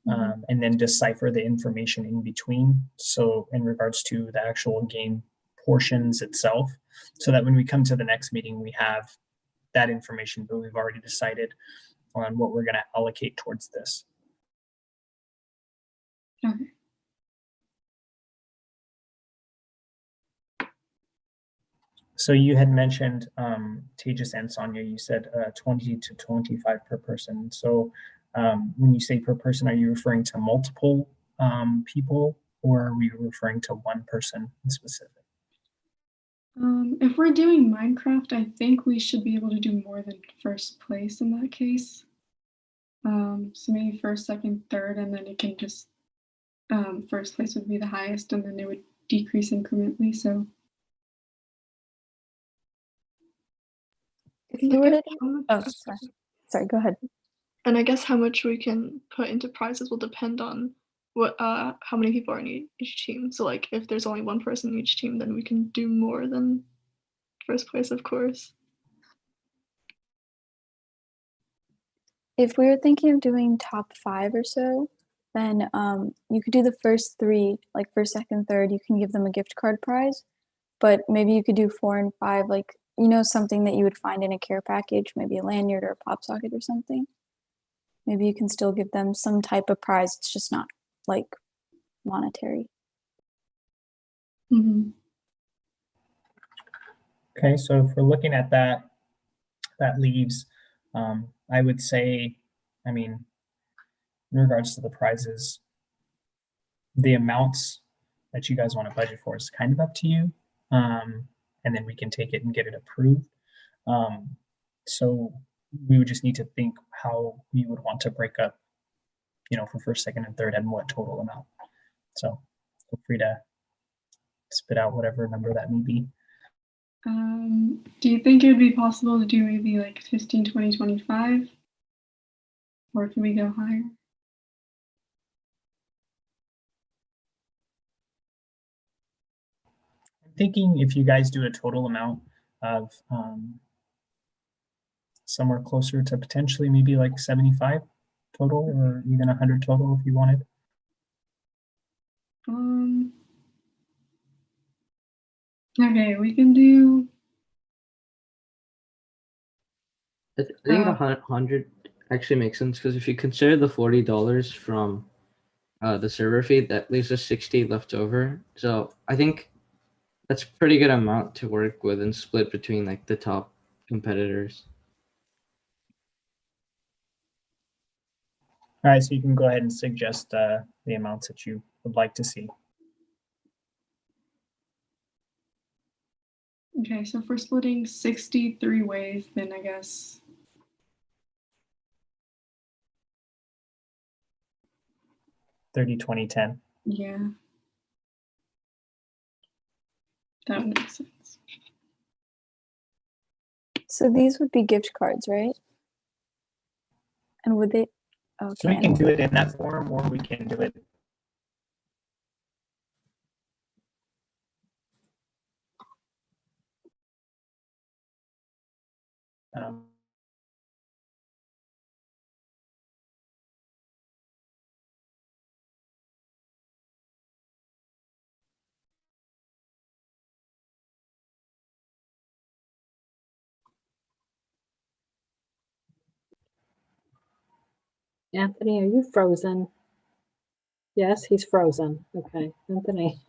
and then decipher the information in between. So in regards to the actual game portions itself, so that when we come to the next meeting, we have that information, but we've already decided on what we're going to allocate towards this. Okay. So you had mentioned, Tejas and Sonia, you said 20 to 25 per person. So when you say per person, are you referring to multiple people, or are we referring to one person in specific? If we're doing Minecraft, I think we should be able to do more than first place in that case. So maybe first, second, third, and then it can just, first place would be the highest, and then it would decrease incrementally. So If you were to sorry, go ahead. And I guess how much we can put into prizes will depend on what how many people are in each team. So like if there's only one person in each team, then we can do more than first place, of course. If we were thinking of doing top 5 or so, then you could do the first 3, like first, second, third. You can give them a gift card prize. but maybe you could do 4 and 5, like, you know, something that you would find in a care package, maybe a lanyard or a pop socket or something. Maybe you can still give them some type of prize. It's just not like monetary. Mhm. Okay, so if we're looking at that, that leaves, I would say, I mean, in regards to the prizes, the amounts that you guys want to budget for is kind of up to you. And then we can take it and get it approved. So we would just need to think how we would want to break up, you know, for first, second, and third, and what total amount. So feel free to spit out whatever number that may be. Do you think it would be possible to do maybe like 15, 20, 25? Or can we go higher? I'm thinking if you guys do a total amount of somewhere closer to potentially maybe like 75 total, or even 100 total if you wanted. Okay, we can do. I think 100 actually makes sense, because if you consider the $40 from the server fee, that leaves us 60 left over. So I think that's a pretty good amount to work with and split between like the top competitors. All right, so you can go ahead and suggest the amounts that you would like to see. Okay, so if we're splitting 63 ways, then I guess 30, 20, 10. yeah, that would make sense. So these would be gift cards, right? And would they? Okay. So we can do it in that form, or we can do it. Anthony, are you frozen? Yes, he's frozen. Okay, Anthony.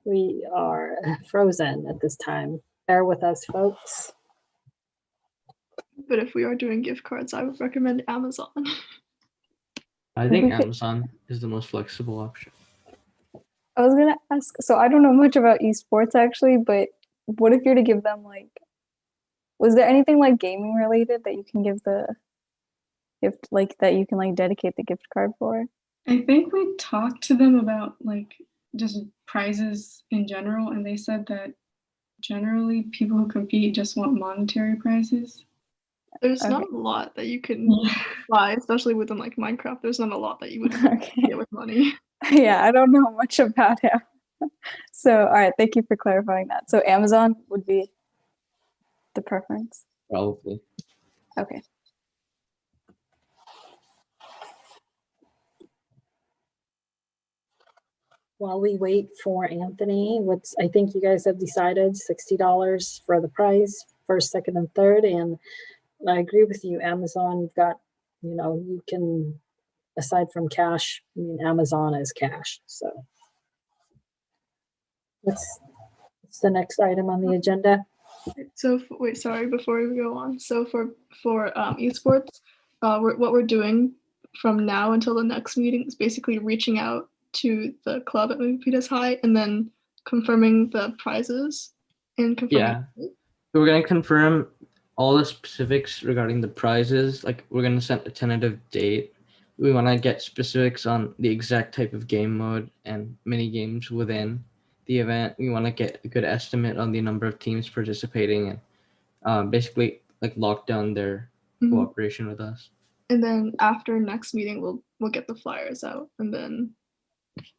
We are frozen at this time. Bear with us, folks. But if we are doing gift cards, I would recommend Amazon. I think Amazon is the most flexible option. I was gonna ask, so I don't know much about esports actually, but what if you're to give them like, was there anything like gaming related that you can give the gift, like that you can like dedicate the gift card for? I think we talked to them about like just prizes in general, and they said that generally people who compete just want monetary prizes. There's not a lot that you can buy, especially within like Minecraft. There's not a lot that you would get with money. Yeah, I don't know much about him. So, all right, thank you for clarifying that. So Amazon would be the preference? Probably. Okay. While we wait for Anthony, I think you guys have decided $60 for the prize, first, second, and third. And I agree with you, Amazon, you've got, you know, you can, aside from cash, I mean, Amazon is cash. So what's the next item on the agenda? So wait, sorry, before we go on. So for esports, what we're doing from now until the next meeting is basically reaching out to the club at Milpitas High and then confirming the prizes and confirming. Yeah, we're gonna confirm all the specifics regarding the prizes. Like, we're gonna set a tentative date. We want to get specifics on the exact type of game mode and mini games within the event. We want to get a good estimate on the number of teams participating and basically like lock down their cooperation with us. And then after next meeting, we'll get the flyers out and then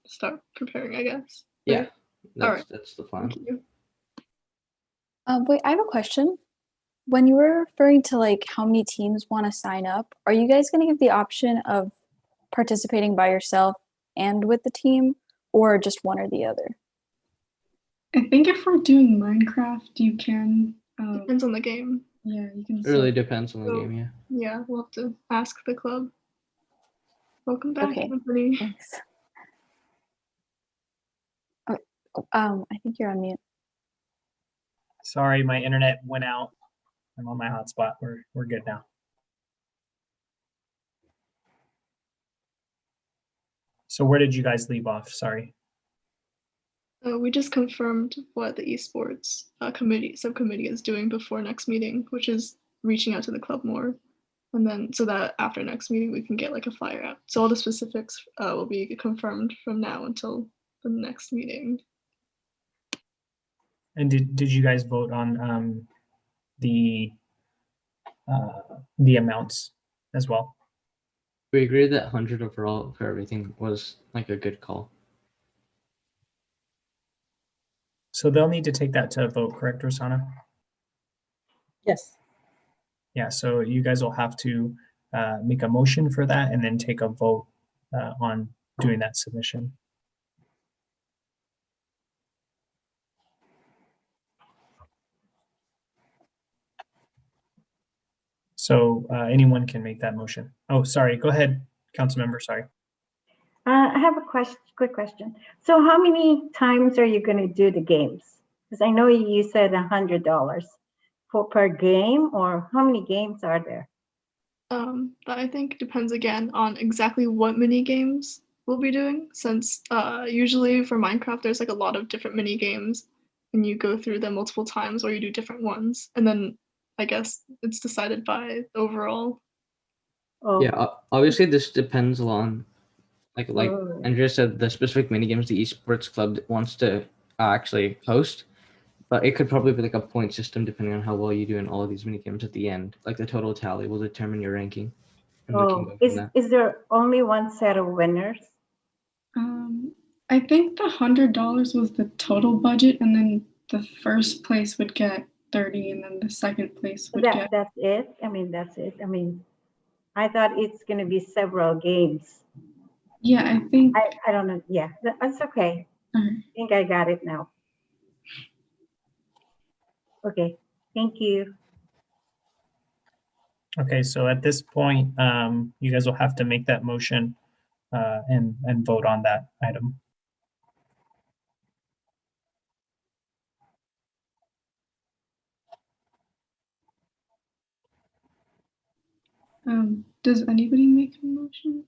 start preparing, I guess. Yeah, that's the plan. Thank you. Wait, I have a question. When you were referring to like how many teams want to sign up, are you guys going to give the option of participating by yourself and with the team, or just one or the other? I think if we're doing Minecraft, you can. Depends on the game. Yeah, you can. It really depends on the So, game, yeah. Yeah, we'll have to ask the club. Welcome back, Okay. Anthony. Thanks. I think you're on mute. Sorry, my internet went out. I'm on my hotspot. We're good now. So where did you guys leave off? Sorry. We just confirmed what the esports subcommittee is doing before next meeting, which is reaching out to the club more, and then so that after next meeting we can get like a flyer out. So all the specifics will be confirmed from now until the next meeting. And did you guys vote on the amounts as well? We agreed that 100 overall for everything was like a good call. So they'll need to take that to a vote, correct, Rosanna? Yes. Yeah, so you guys will have to make a motion for that and then take a vote on doing that submission. So anyone can make that motion. Oh, sorry, go ahead, council member, sorry. I have a quick question. So how many times are you going to do the games? Because I know you said $100 per game, or how many games are there? That I think depends again on exactly what mini games we'll be doing, since usually for Minecraft there's like a lot of different mini games and you go through them multiple times or you do different ones, and then I guess it's decided by overall. Oh, Yeah, obviously this depends on like Oh. Andrea said, the specific mini games the esports club wants to actually host. But it could probably be like a point system depending on how well you do in all of these mini games at the end. Like the total tally will determine your ranking. And we can go from that. Is there only one set of winners? I think the $100 was the total budget, and then the first place would get 30, and then the second place would get. That's it. I mean, that's it. I mean, I thought it's going to be several games. Yeah, I think. I don't know. Yeah, that's okay. I think I got it now. Okay, thank you. Okay, so at this point, you guys will have to make that motion and vote on that item. Does anybody make a motion?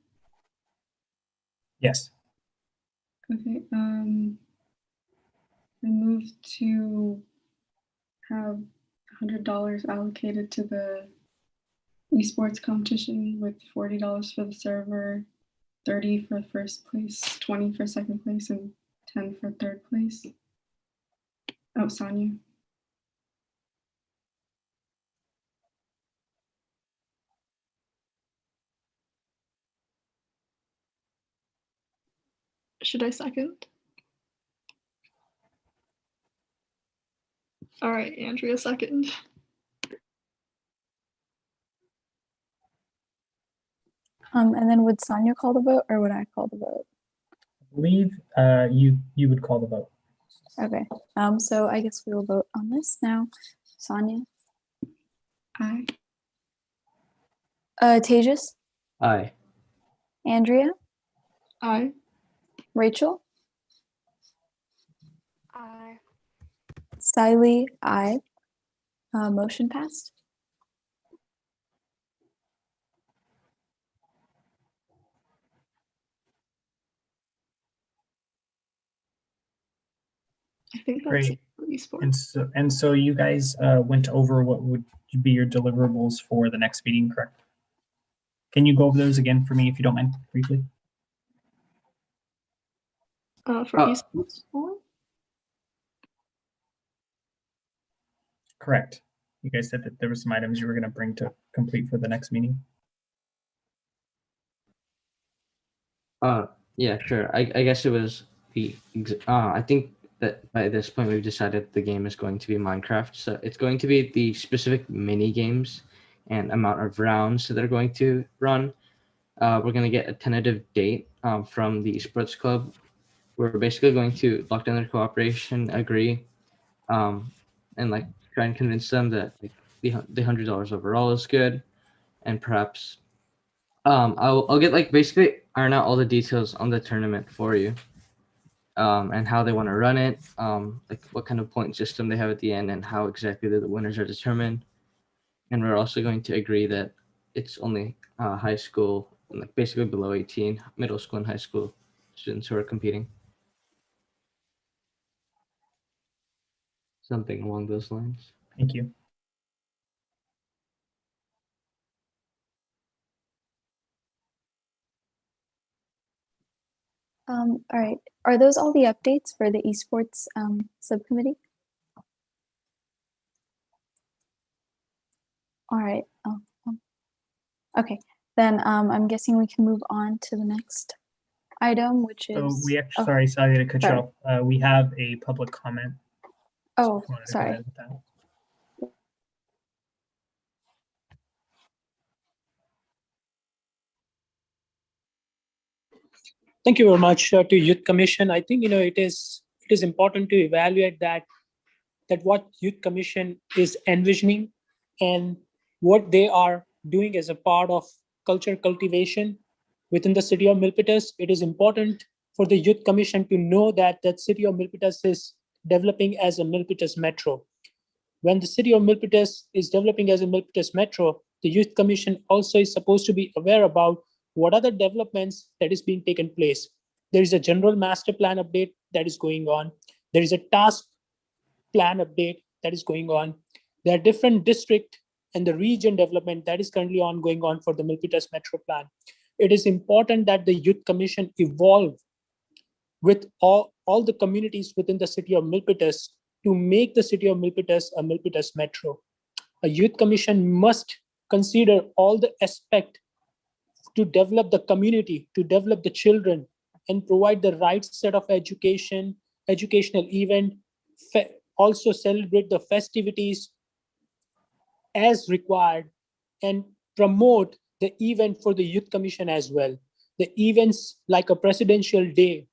Yes. Okay. I move to have $100 allocated to the esports competition, with $40 for the server, 30 for first place, 20 for second place, and 10 for third place. Oh, Sonia. Should I second? All right, Andrea, second. And then would Sonia call the vote, or would I call the vote? I believe you would call the vote. Okay. So I guess we will vote on this now. Sonia. Aye. Tejas. Aye. Andrea. Aye. Rachel. Aye. Siley. Aye. Motion passed. I think that's Great. it for esports. And so you guys went over what would be your deliverables for the next meeting, correct? Can you go over those again for me if you don't mind, briefly? For esports? Correct. You guys said that there were some items you were going to bring to complete for the next meeting. Yeah, sure. I guess it was the I think that by this point we've decided the game is going to be Minecraft. So it's going to be the specific mini games and amount of rounds that they're going to run. We're going to get a tentative date from the esports club we're basically going to lock down their cooperation, agree, and like try and convince them that like the $100 overall is good, and perhaps I'll get like basically iron out all the details on the tournament for you, and how they want to run it, like what kind of point system they have at the end, and how exactly the winners are determined. And we're also going to agree that it's only high school, like basically below 18, middle school and high school students who are competing. Something along those lines. Thank you. All right. Are those all the updates for the esports subcommittee? All right. Okay. Then I'm guessing we can move on to the next item, which is. So we actually, sorry, Sally, to cut you sorry. off. We have a public comment. Oh, If you wanted to go sorry. ahead with that. Thank you very much to Youth Commission. I think it is important to evaluate that what Youth Commission is envisioning and what they are doing as a part of culture cultivation within the city of Milpitas. It is important for the Youth Commission to know that city of Milpitas is developing as a Milpitas metro. When the city of Milpitas is developing as a Milpitas metro, the Youth Commission also is supposed to be aware about what are the developments that is being taken place. There is a general master plan update that is going on. There is a task plan update that is going on. There are different district and the region development that is currently ongoing on for the Milpitas Metro Plan. It is important that the Youth Commission evolve with all the communities within the city of Milpitas to make the city of Milpitas a Milpitas Metro. A Youth Commission must consider all the aspects to develop the community, to develop the children, and provide the right set of educational event, also celebrate the festivities as required, and promote the event for the Youth Commission as well. The events like a Presidential Day,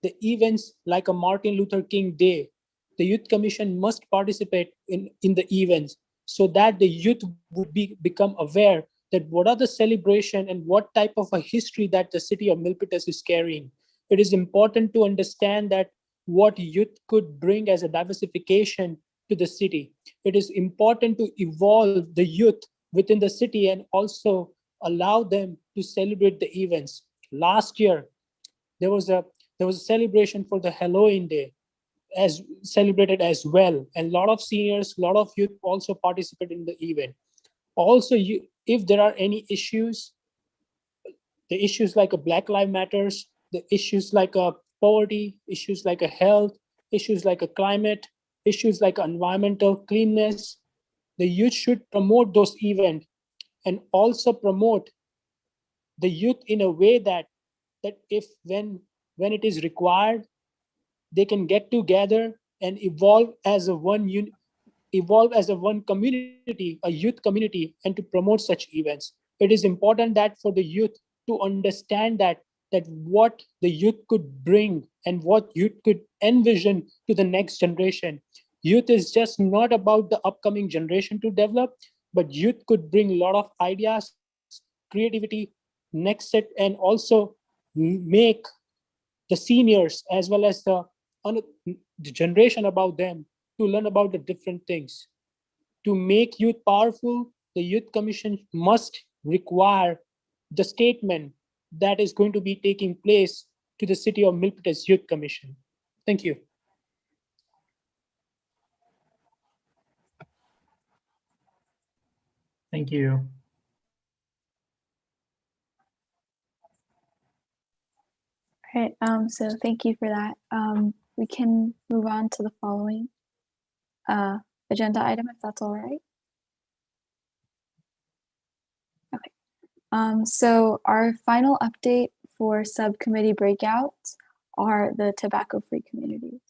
the events like a Martin Luther King Day, the Youth Commission must participate in the events so that the youth would become aware that what are the celebration and what type of a history that the city of Milpitas is carrying. It is important to understand that what youth could bring as a diversification to the city. It is important to evolve the youth within the city and also allow them to celebrate the events. Last year, there was a celebration for the Halloween Day as celebrated as well. And a lot of seniors, a lot of youth also participated in the event. Also, if there are any issues, the issues like a Black Lives Matters, the issues like a poverty, issues like a health, issues like a climate, issues like environmental cleanness, the youth should promote those events and also promote the youth in a way that if when it is required, they can get together and evolve as a one community, a youth community, and to promote such events. It is important that for the youth to understand that what the youth could bring and what youth could envision to the next generation. Youth is just not about the upcoming generation to develop, but youth could bring a lot of ideas, creativity, next set, and also make the seniors as well as the generation about them to learn about the different things. To make youth powerful, the Youth Commission must require the statement that is going to be taking place to the City of Milpitas Youth Commission. Thank you. Thank you. All right, so thank you for that. We can move on to the following agenda item, if that's all right. Okay. So our final update for subcommittee breakouts are the tobacco-free communities.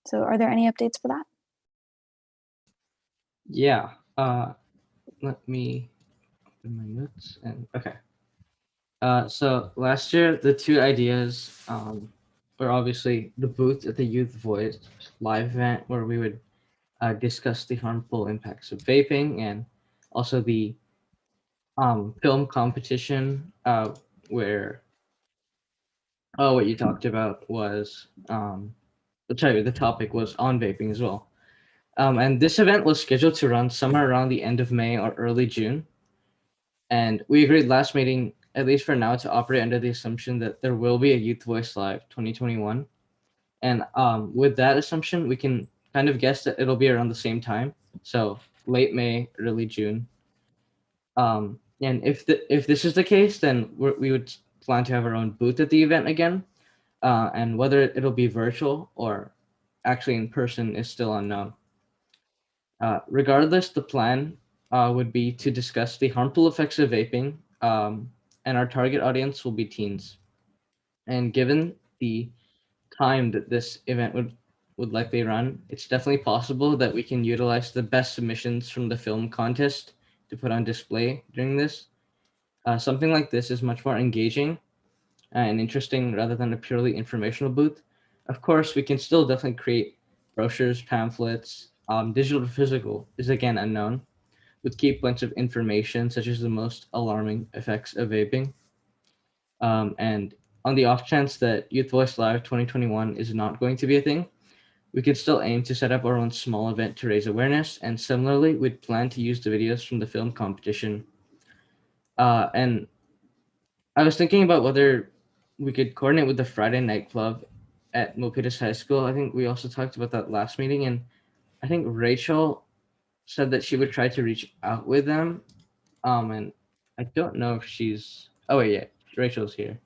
So are there any updates for that? Yeah. Let me open my notes and okay. So last year, the two ideas were obviously the booth at the Youth Voice live event, where we would discuss the harmful impacts of vaping, and also the film competition, where what you talked about was the topic was on vaping as well. And this event was scheduled to run somewhere around the end of May or early June. And we agreed last meeting, at least for now, to operate under the assumption that there will be a Youth Voice Live 2021. And with that assumption, we can kind of guess that it'll be around the same time. So late May, early June. And if this is the case, then we would plan to have our own booth at the event again. And whether it'll be virtual or actually in person is still unknown. Regardless, the plan would be to discuss the harmful effects of vaping, and our target audience will be teens. And given the time that this event would likely run, it's definitely possible that we can utilize the best submissions from the film contest to put on display during this. Something like this is much more engaging and interesting rather than a purely informational booth. Of course, we can still definitely create brochures, pamphlets. Digital or physical is again unknown, with key points of information such as the most alarming effects of vaping. And on the off chance that Youth Voice Live 2021 is not going to be a thing, we could still aim to set up our own small event to raise awareness. And similarly, we'd plan to use the videos from the film competition. And I was thinking about whether we could coordinate with the Friday night club at Milpitas High School. I think we also talked about that last meeting, and I think Rachel said that she would try to reach out with them. And I don't know if she's. Oh wait, yeah, Rachel's here.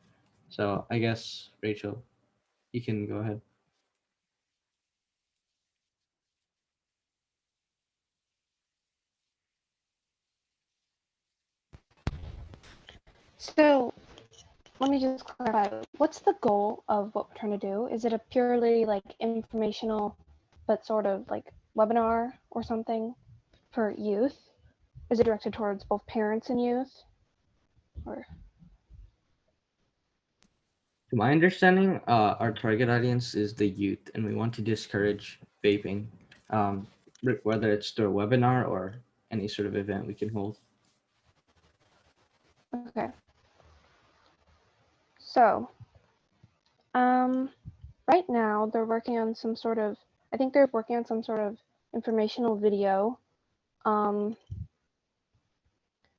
So I guess Rachel, you can go ahead. So let me just clarify. What's the goal of what we're trying to do? Is it a purely like informational, but sort of like webinar or something for youth? Is it directed towards both parents and youth? Or To my understanding, our target audience is the youth, and we want to discourage vaping, whether it's through a webinar or any sort of event we can hold. okay. So, right now they're working on some sort of. I think they're working on some sort of informational video.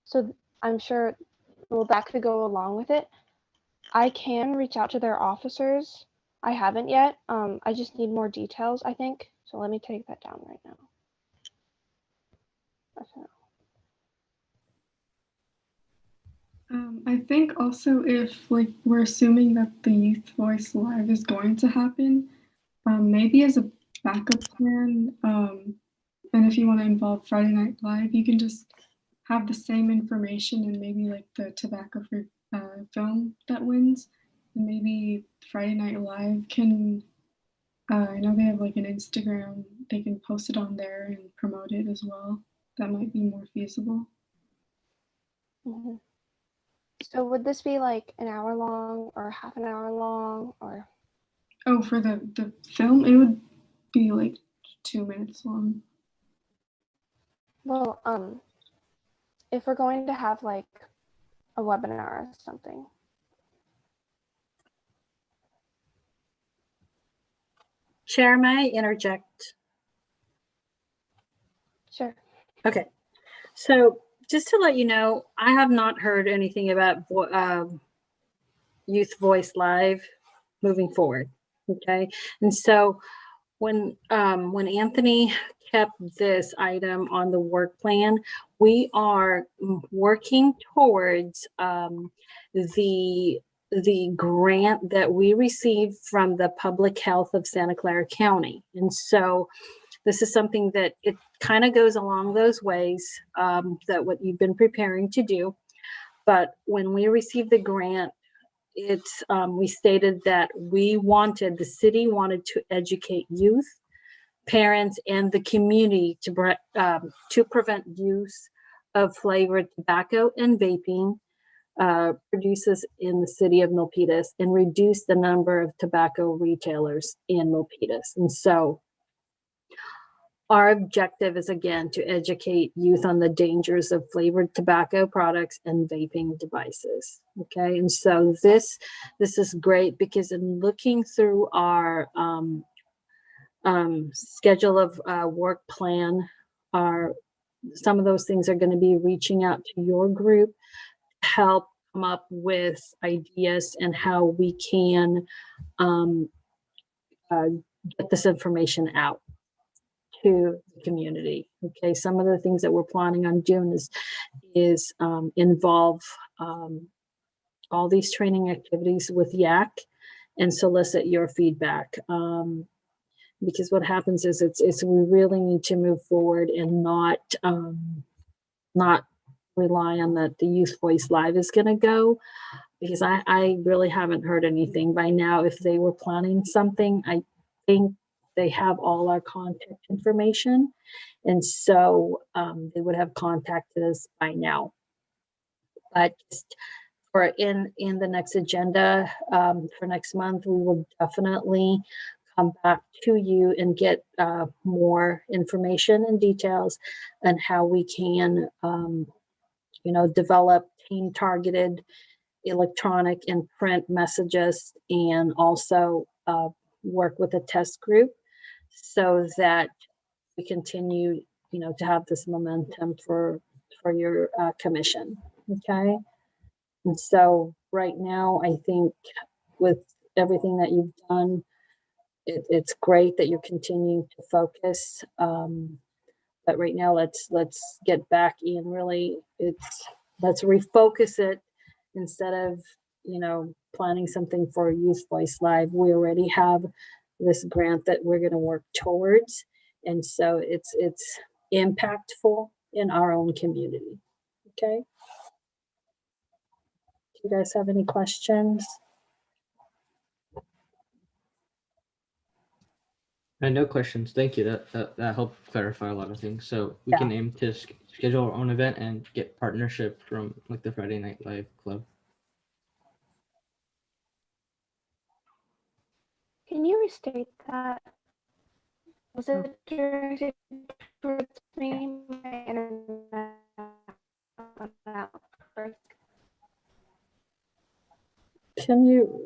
So I'm sure, well, that could go along with it. I can reach out to their officers. I haven't yet. I just need more details, I think. So let me take that down right now. Okay. I think also if like we're assuming that the Youth Voice Live is going to happen, maybe as a backup plan, and if you want to involve Friday Night Live, you can just have the same information and maybe like the tobacco-free film that wins, and maybe Friday Night Live can. I know they have like an Instagram; they can post it on there and promote it as well. That might be more feasible. Mm-hmm. So would this be like an hour long or half an hour long or? Oh, for the film, it would be like 2 minutes long. Well, if we're going to have like a webinar or something. Chair, may I interject? Sure. Okay. So just to let you know, I have not heard anything about Youth Voice Live moving forward. Okay. And so when Anthony kept this item on the work plan, we are working towards the grant that we received from the Public Health of Santa Clara County. And so this is something that it kind of goes along those ways, that what you've been preparing to do. But when we received the grant, it's we stated that the city wanted to educate youth, parents, and the community to prevent use of flavored tobacco and vaping, producers in the city of Milpitas and reduce the number of tobacco retailers in Milpitas. And so our objective is, again, to educate youth on the dangers of flavored tobacco products and vaping devices. Okay, and so this is great because in looking through our schedule of work plan, some of those things are going to be reaching out to your group to help come up with ideas and how we can get this information out to the community. Okay, some of the things that we're planning on doing is involve all these training activities with YAC and solicit your feedback. Because what happens is it's we really need to move forward and not rely on that the Youth Voice Live is going to go, because I really haven't heard anything by now. If they were planning something, I think they have all our contact information, and so they would have contacted us by now. But for in the next agenda for next month, we will definitely come back to you and get more information and details on how we can, develop team targeted electronic and print messages, and also work with a test group so that we continue, to have this momentum for your commission. Okay. And so right now, I think with everything that you've done, it's great that you're continuing to focus. But right now, let's get back in. Really, let's refocus it instead of planning something for Youth Voice Live. We already have this grant that we're going to work towards, and so it's impactful in our own community. Okay. Do you guys have any questions? No questions. Thank you. That helped clarify a lot of things. So we can aim to schedule our own event and get partnership from like the Friday Night Live Club. Can you restate that? Was it directed towards me? My internet went out first. Can you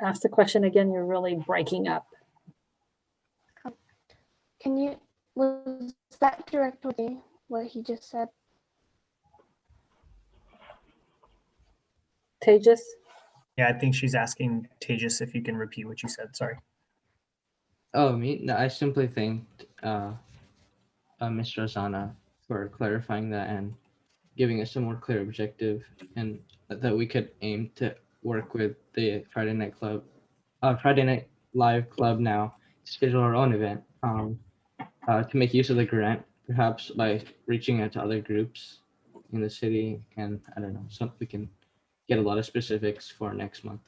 ask the question again? You're really breaking up. Was that direct towards me, what he just said? Tejas? Yeah, I think she's asking Tejas if you can repeat what you said. Sorry. Oh, me? No, I simply thanked Ms. Rosana for clarifying that and giving us a more clear objective, and that we could aim to work with the Friday Night Live Club now to schedule our own event to make use of the grant, perhaps by reaching out to other groups in the city, and I don't know, so we can get a lot of specifics for next month.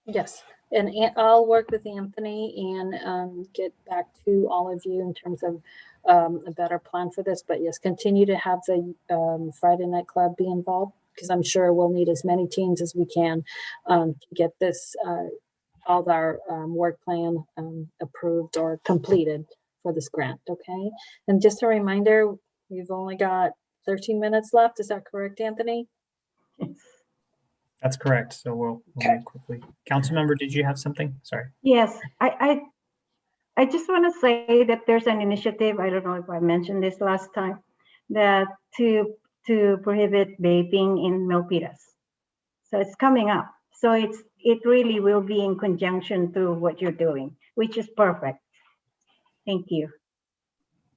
Yes, and I'll work with Anthony and get back to all of you in terms of a better plan for this. But yes, continue to have the Friday Night Club be involved, because I'm sure we'll need as many teams as we can to get this all of our work plan approved or completed for this grant. Okay, and just a reminder, we've only got 13 minutes left. Is that correct, Anthony? That's correct. So we'll move quickly. Councilmember, did you have something? Sorry. Yes, I just want to say that there's an initiative, I don't know if I mentioned this last time, that to prohibit vaping in Milpitas. So it's coming up. So it really will be in conjunction to what you're doing, which is perfect. Thank you.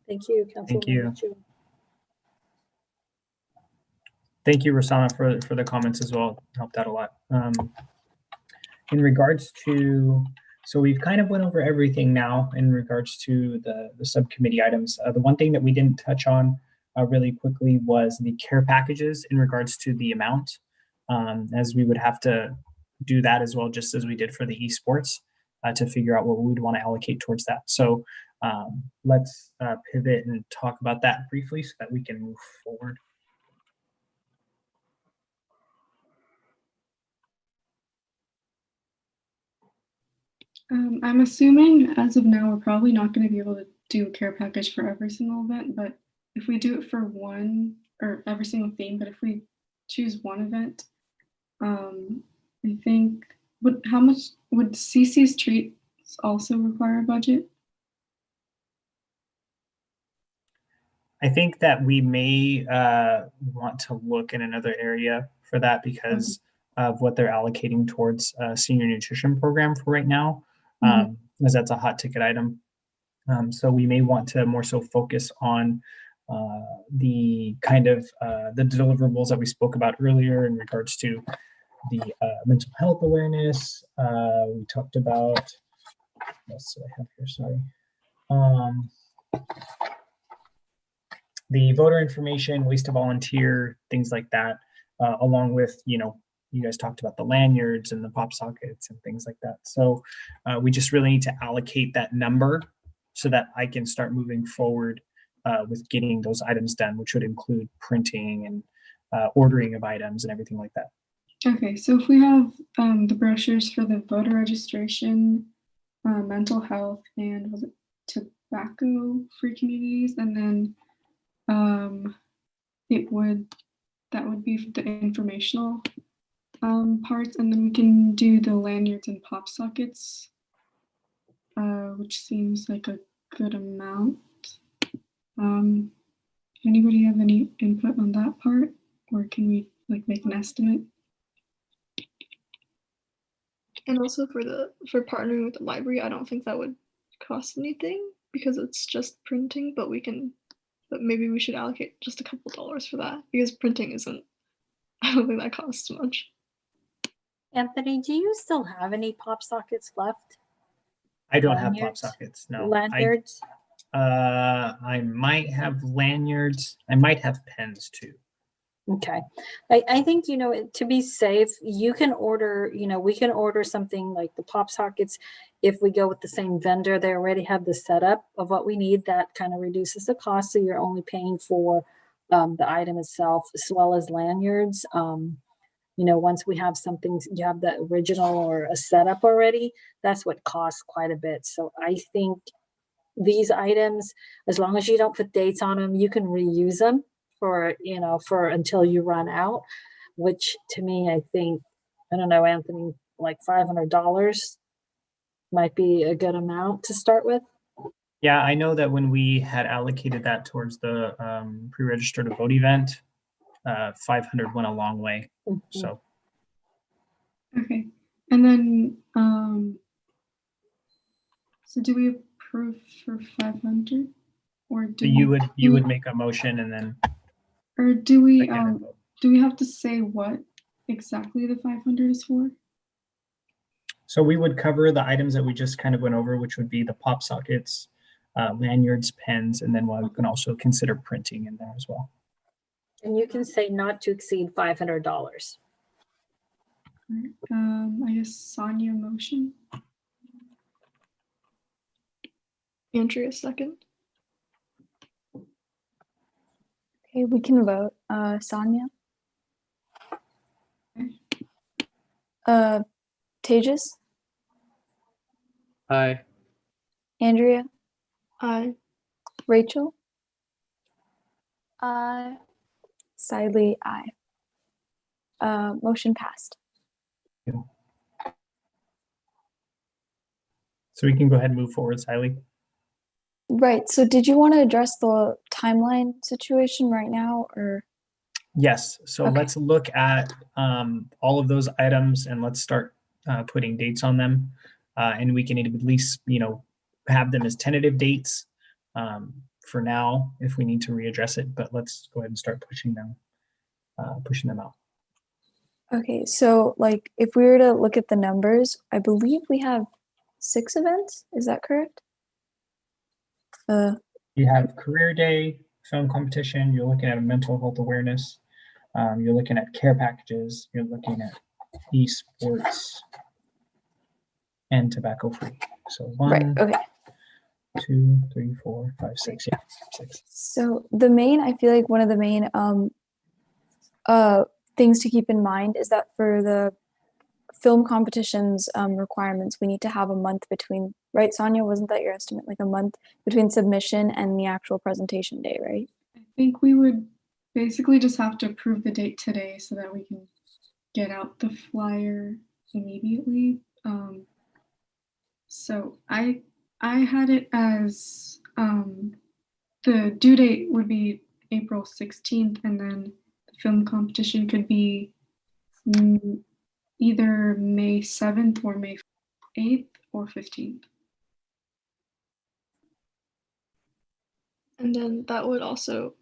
Thank you, Councilmember. Thank you. Thank you, Rosanna, for the comments as well. Helped out a lot. In regards to, so we've kind of went over everything now in regards to the subcommittee items. The one thing that we didn't touch on really quickly was the care packages in regards to the amount, as we would have to do that as well, just as we did for the esports, to figure out what we would want to allocate towards that. So let's pivot and talk about that briefly so that we can move forward. I'm assuming as of now, we're probably not going to be able to do a care package for every single event, but if we do it for one or every single theme, but if we choose one event, I think how much would CC's treats also require a budget? I think that we may want to look in another area for that because of what they're allocating towards a senior nutrition program for right now, as that's a hot ticket item. So we may want to more so focus on the kind of the deliverables that we spoke about earlier in regards to the mental health awareness. We talked about, what else do I have here? Sorry. The voter information, ways to volunteer, things like that, along with, you guys talked about the lanyards and the pop sockets and things like that. So we just really need to allocate that number so that I can start moving forward with getting those items done, which would include printing and ordering of items and everything like that. Okay, so if we have the brochures for the voter registration, mental health, and was it tobacco-free communities, and then that would be the informational parts, and then we can do the lanyards and pop sockets, which seems like a good amount. Anybody have any input on that part, or can we make an estimate? And also for partnering with the library, I don't think that would cost anything because it's just printing, but maybe we should allocate just a couple dollars for that because printing I don't think that costs much. Anthony, do you still have any pop sockets left? I don't have pop Lanyards? sockets, no. Lanyards? I might have lanyards. I might have pens too. Okay. I think, to be safe, you can order, we can order something like the pop sockets. If we go with the same vendor, they already have the setup of what we need. That kind of reduces the cost. So you're only paying for the item itself as well as lanyards. Once we have something, you have the original or a setup already, that's what costs quite a bit. So I think these items, as long as you don't put dates on them, you can reuse them for until you run out, which to me, I think, I don't know, Anthony, like $500 might be a good amount to start with. Yeah, I know that when we had allocated that towards the pre-register to vote event, 500 went a long way. So. Okay, and then so do we approve for 500, or do you would make a motion and then? Or do we have to say what exactly the 500 is for? So we would cover the items that we just kind of went over, which would be the pop sockets, lanyards, pens, and then we can also consider printing in there as well. And you can say not to exceed $500. I guess Sonia motion. Andrea second. Okay, we can vote. Sonia? Tejas? Aye. Andrea? Aye. Rachel? Aye. Siley, aye. Motion passed. So we can go ahead and move forward, Siley. Right. So did you want to address the timeline situation right now, or? Yes. So Okay. Let's look at all of those items and let's start putting dates on them. And we can at least, have them as tentative dates for now if we need to readdress it. But let's go ahead and start pushing them out. Okay. So if we were to look at the numbers, I believe we have 6 events. Is that correct? You have career day, film competition. You're looking at a mental health awareness. You're looking at care packages. You're looking at esports and tobacco free. So 1, Right. Okay. 2, 3, 4, 5, 6. Yeah, 6. So I feel like one of the main things to keep in mind is that for the film competitions requirements, we need to have a month between, right, Sonia? Wasn't that your estimate? Like a month between submission and the actual presentation day, right? I think we would basically just have to approve the date today so that we can get out the flyer immediately. So I had it as the due date would be April 16th, and then the film competition could be either May 7th or May 8th or 15th. And then that would also,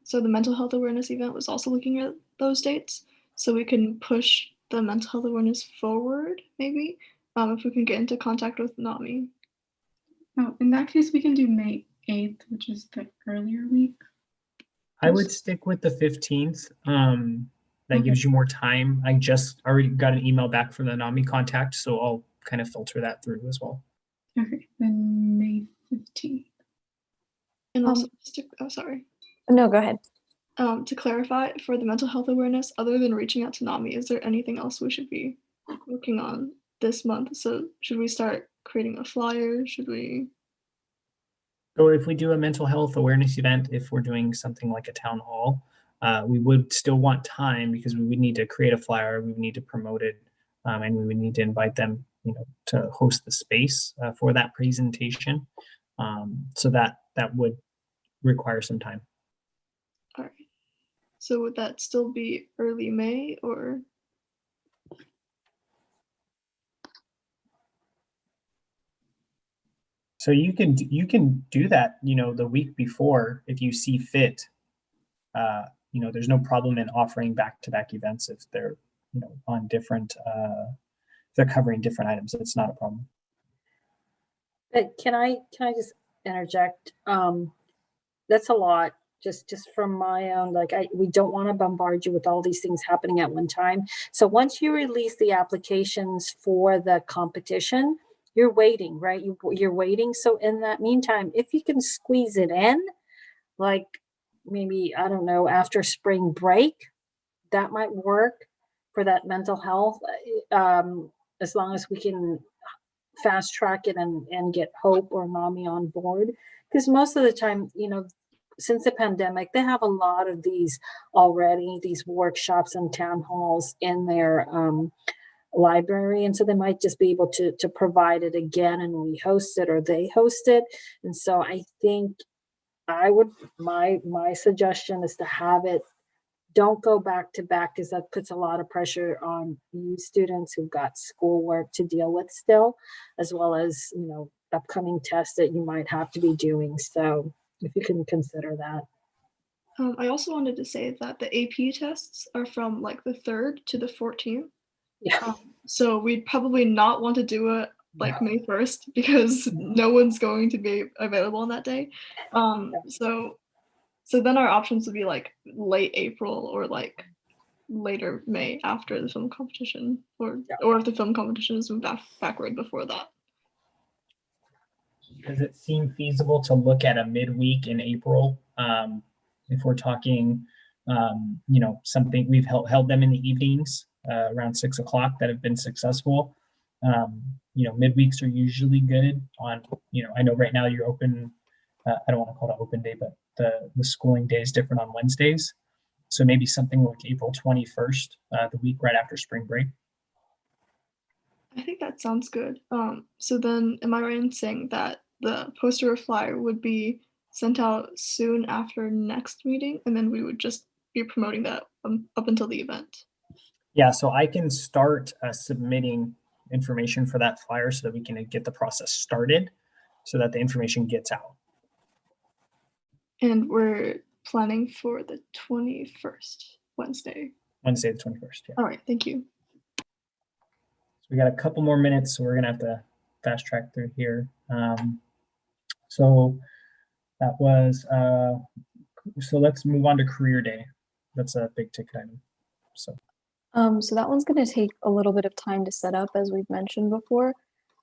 so the mental health awareness event was also looking at those dates. So we can push the mental health awareness forward, maybe, if we can get into contact with NAMI. Oh, in that case, we can do May 8th, which is the earlier week. I would stick with the 15th. That gives you more time. I just already got an email back from the NAMI contact, so I'll kind of filter that through as well. Okay, then May 15th. And also, sorry. No, go ahead. To clarify, for the mental health awareness, other than reaching out to NAMI, is there anything else we should be working on this month? So should we start creating a flyer? Should we? So if we do a mental health awareness event, if we're doing something like a town hall, we would still want time because we would need to create a flyer, we would need to promote it, and we would need to invite them, to host the space for that presentation. So that would require some time. All right. So would that still be early May or? So you can do that, the week before if you see fit. There's no problem in offering back-to-back events if they're, on different, if they're covering different items. It's not a problem. But can I just interject? That's a lot. Just from my own, we don't want to bombard you with all these things happening at one time. So once you release the applications for the competition, you're waiting, right? You're waiting. So in that meantime, if you can squeeze it in, like maybe, I don't know, after spring break, that might work for that mental health, as long as we can fast track it and get Hope or NAMI on board. Because most of the time, since the pandemic, they have a lot of these already, these workshops and town halls in their library. And so they might just be able to provide it again, and we host it or they host it. And so I think my suggestion is to have it, don't go back to back, because that puts a lot of pressure on you students who've got schoolwork to deal with still, as well as, upcoming tests that you might have to be doing. So if you can consider that. I also wanted to say that the AP tests are from like the 3rd to the 14th. Yeah. So we'd probably not want to do it like May 1st because no one's going to be available on that day. So then our options would be like late April or like later May after the film competition, or if the film competition is moved backward before that. Does it seem feasible to look at a midweek in April? If we're talking, something we've held them in the evenings around 6 o'clock that have been successful. Midweeks are usually good on, I know right now you're open, I don't want to call it an open day, but the schooling day is different on Wednesdays. So maybe something like April 21st, the week right after spring break. I think that sounds good. So then am I right in saying that the poster or flyer would be sent out soon after next meeting, and then we would just be promoting that up until the event? Yeah, so I can start submitting information for that flyer so that we can get the process started so that the information gets out. And we're planning for the 21st, Wednesday the 21st, yeah. All right, thank you. So we got a couple more minutes, so we're gonna have to fast track through here. So that was, so let's move on to career day. That's a big ticket item, so. So that one's going to take a little bit of time to set up, as we've mentioned before.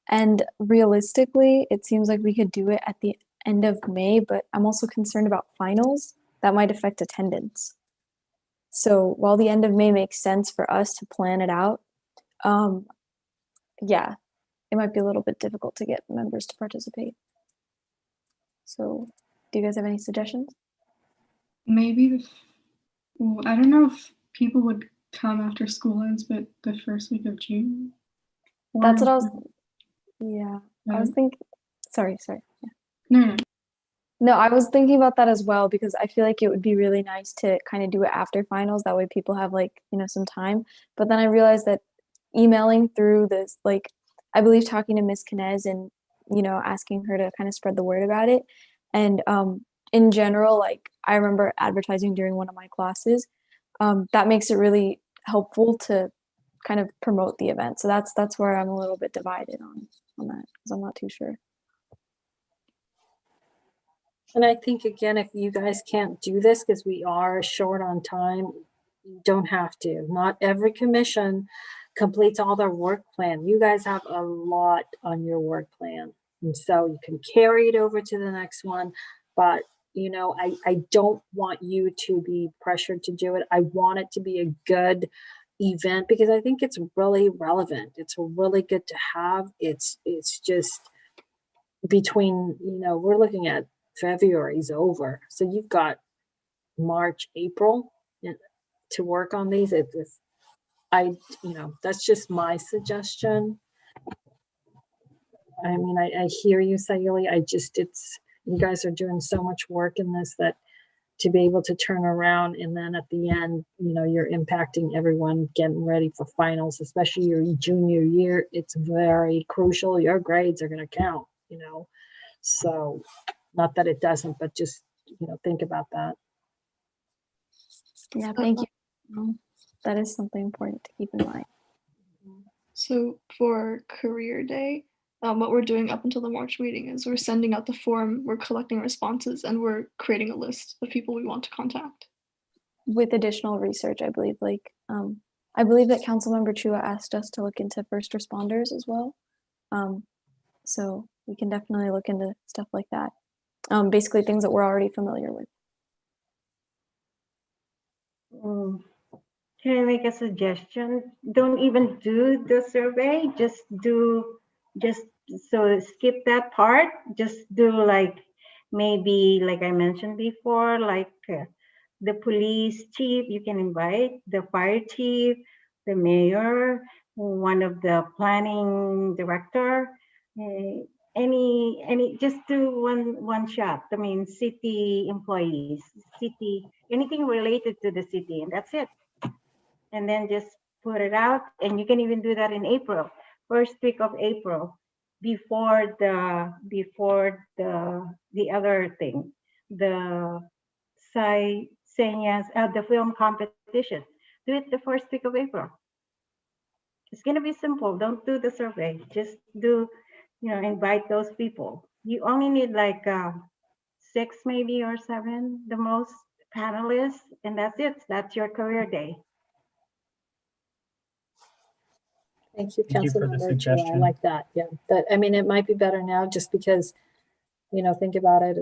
And realistically, it seems like we could do it at the end of May, but I'm also concerned about finals. That might affect attendance. So while the end of May makes sense for us to plan it out, yeah, it might be a little bit difficult to get members to participate. So do you guys have any suggestions? Maybe I don't know if people would come after school ends, but the first week of June. That's what I Or- was, yeah, I was thinking, sorry. Yeah. No. No, I was thinking about that as well because I feel like it would be really nice to kind of do it after finals. That way people have like, some time. But then I realized that emailing through this, like, I believe talking to Miss Kinez and, asking her to kind of spread the word about it. And in general, like, I remember advertising during one of my classes. That makes it really helpful to kind of promote the event. So that's where I'm a little bit divided on that because I'm not too sure. And I think, again, if you guys can't do this because we are short on time, you don't have to. Not every commission completes all their work plan. You guys have a lot on your work plan. And so you can carry it over to the next one. But, I don't want you to be pressured to do it. I want it to be a good event because I think it's really relevant. It's really good to have. It's just between, we're looking at February's over. So you've got March, April to work on these. That's just my suggestion. I mean, I hear you, Sayuli. You guys are doing so much work in this that to be able to turn around and then at the end, you're impacting everyone getting ready for finals, especially your junior year. It's very crucial. Your grades are going to count, So not that it doesn't, but just, think about that. Yeah, thank you. That is something important to keep in mind. So for career day, what we're doing up until the March meeting is we're sending out the form, we're collecting responses, and we're creating a list of people we want to contact. With additional research, I believe, I believe that Councilmember Chua asked us to look into first responders as well. So we can definitely look into stuff like that. Basically things that we're already familiar with. Can I make a suggestion? Don't even do the survey, so skip that part. Just do maybe like I mentioned before, the police chief, you can invite the fire chief, the mayor, one of the planning director, just do one shot. I mean, city employees, anything related to the city, and that's it. And then just put it out, and you can even do that in April, first week of April, before the other thing, the the film competition. Do it the first week of April. It's gonna be simple. Don't do the survey. Just do, invite those people. You only need 6 maybe or 7, the most panelists, and that's it. That's your career day. Thank you, Thank you for the Councilmember Chua. I suggestion. like that. Yeah, but I mean, it might be better now just because, think about it.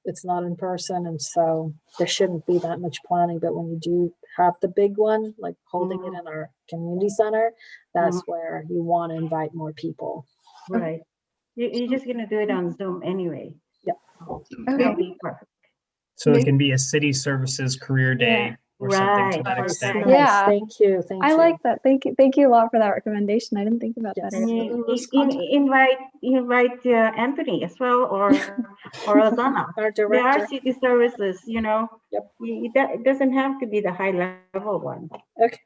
It's not in person, and so there shouldn't be that much planning. But when you do have the big one, like holding it in our community center, that's where you want to invite more people. Right. You're just gonna do it on Zoom anyway. Yeah. That'll be perfect. So it can be a city services career day or something to that extent. Right. Yeah. Thank you. I like that. Thank you a lot for that recommendation. I didn't think about that. Invite Anthony as well, or Rosanna. Our There director. are city services, Yep. It doesn't have to be the high level one. Okay.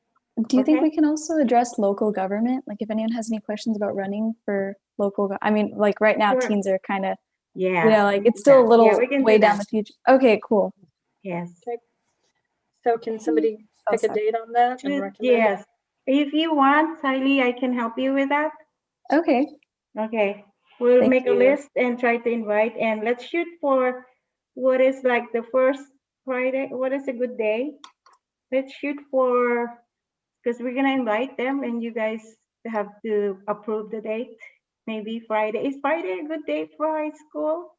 Do you think we can also address local government? Like if anyone has any questions about running for local, I mean, like right now Sure. teens are kind of, Yeah. it's still a little we can way do down that. the future. Okay, cool. Yes. So can somebody pick a sorry. date on that and recommend? Yes. If you want, Kylie, I can help you with that. Okay. Okay. We'll Thank make a you. list and try to invite, and let's shoot for what is the first Friday. What is a good day? Let's shoot for, because we're gonna invite them and you guys have to approve the date. Maybe Friday. Is Friday a good date for high school?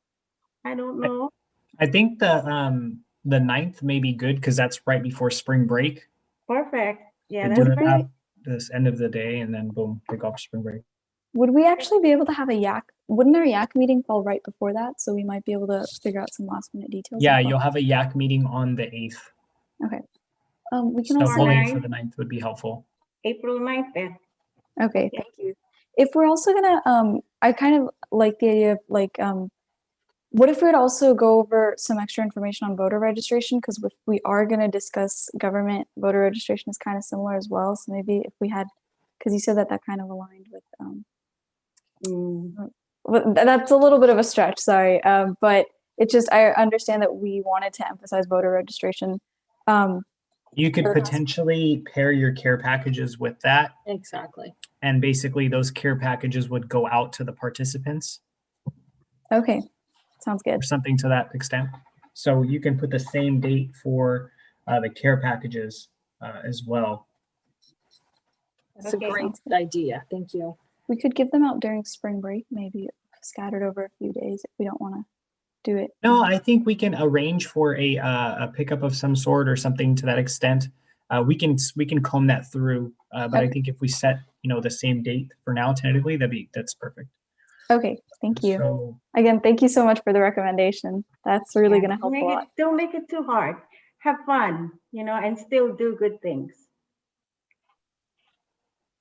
I don't know. I think the 9th may be good because that's right before spring break. Perfect. Yeah, We that's do it great. at this end of the day and then boom, take off spring break. Would we actually be able to have a yak? Wouldn't our yak meeting fall right before that? So we might be able to figure out some last minute details. Yeah, as well? you'll have a yak meeting on the 8th. Okay. We can So also. holding it for the 9th would be helpful. April 9th then. Okay, thank you. If we're also gonna, I kind of like the idea of like, what if we'd also go over some extra information on voter registration? Because if we are gonna discuss government, voter registration is kind of similar as well. So maybe if we had, because you said that that kind of aligned with, well, that's a little bit of a stretch, sorry. But it's just, I understand that we wanted to emphasize voter registration. You could potentially pair your care packages with that. Exactly. And basically those care packages would go out to the participants. Okay, sounds good. Or something to that extent. So you can put the same date for the care packages as well. That's a great idea. Thank you. We could give them out during spring break, maybe scattered over a few days if we don't want to do it. No, I think we can arrange for a pickup of some sort or something to that extent. We can comb that through, but I think if we set the same date for now tentatively, that's perfect. Okay, thank you. So, again, thank you so much for the recommendation. That's really going to help a lot. Don't make it too hard. Have fun, and still do good things.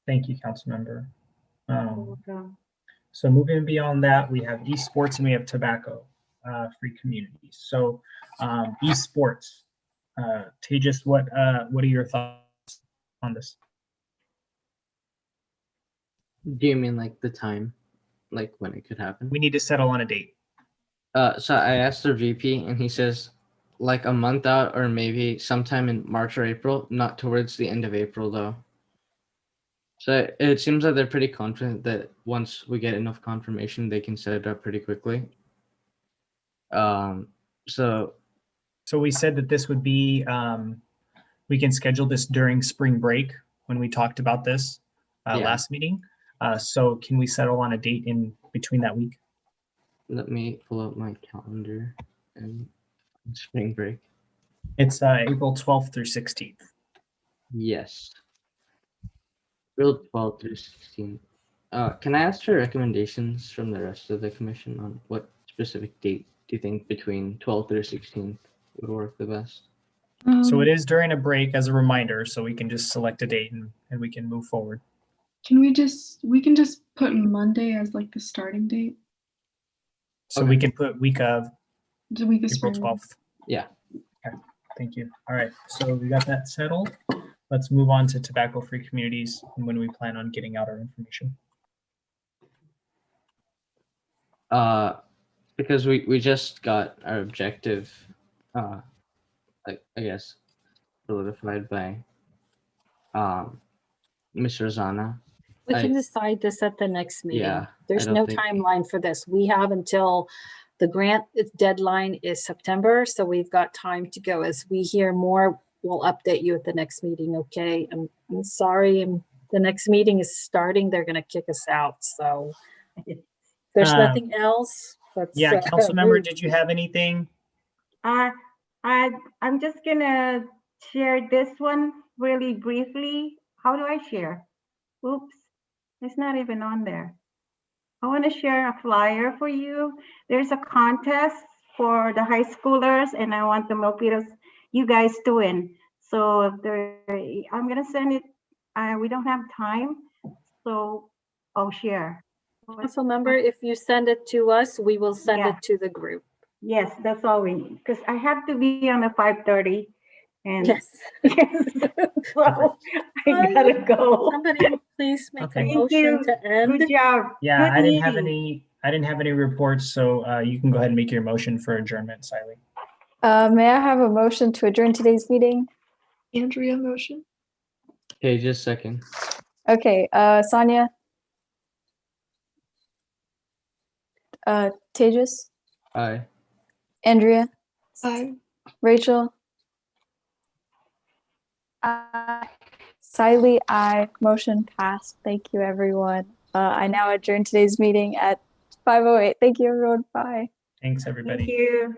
Thank you, Councilmember. So moving beyond that, we have esports and we have tobacco free communities. So esports, Tejas, what are your thoughts on this? Do you mean like the time, like when it could happen? We need to settle on a date. So I asked the VP and he says like a month out or maybe sometime in March or April, not towards the end of April though. So it seems like they're pretty confident that once we get enough confirmation, they can set it up pretty quickly. So we said that this would be, we can schedule this during spring break when we talked about this last meeting. So can we settle on a date in between that week? Let me pull up my calendar and spring break. It's April 12th through 16th. Yes. April 12th through 16th. Can I ask for recommendations from the rest of the commission on what specific date do you think between 12th through 16th would work the best? So it is during a break as a reminder, so we can just select a date and we can move forward. We can just put Monday as like the starting date. So we can put week of The week of April spring. 12th. Yeah. Okay, thank you. All right, so we got that settled. Let's move on to tobacco-free communities and when we plan on getting out our information. Because we just got our objective, I guess, solidified by Ms. Rosana. We can decide this at the next meeting. Yeah, There's I don't no think- timeline for this. We have until the grant deadline is September, so we've got time to go. As we hear more, we'll update you at the next meeting, okay? I'm sorry, the next meeting is starting. They're gonna kick us out, so there's nothing else. Yeah, Councilmember, did you have anything? I'm just gonna share this one really briefly. How do I share? Oops, it's not even on there. I want to share a flyer for you. There's a contest for the high schoolers, and I want the Milpitas, you guys to win. So I'm gonna send it. We don't have time, so I'll share. Councilmember, if you send it to us, we will send it to the group. Yes, that's all we need, because I have to be on a 5:30. And yes. So I gotta go. Somebody please make Okay. a motion to end. Good job. Yeah, Good I didn't have meeting. any reports, so you can go ahead and make your motion for adjournment, Siley. May I have a motion to adjourn today's meeting? Andrea motion. Okay, just a second. Okay, Sonia? Tejas? Aye. Andrea? Aye. Rachel? Siley, aye. Motion passed. Thank you, everyone. I now adjourn today's meeting at 5:08. Thank you, everyone. Bye. Thanks, everybody. Thank you.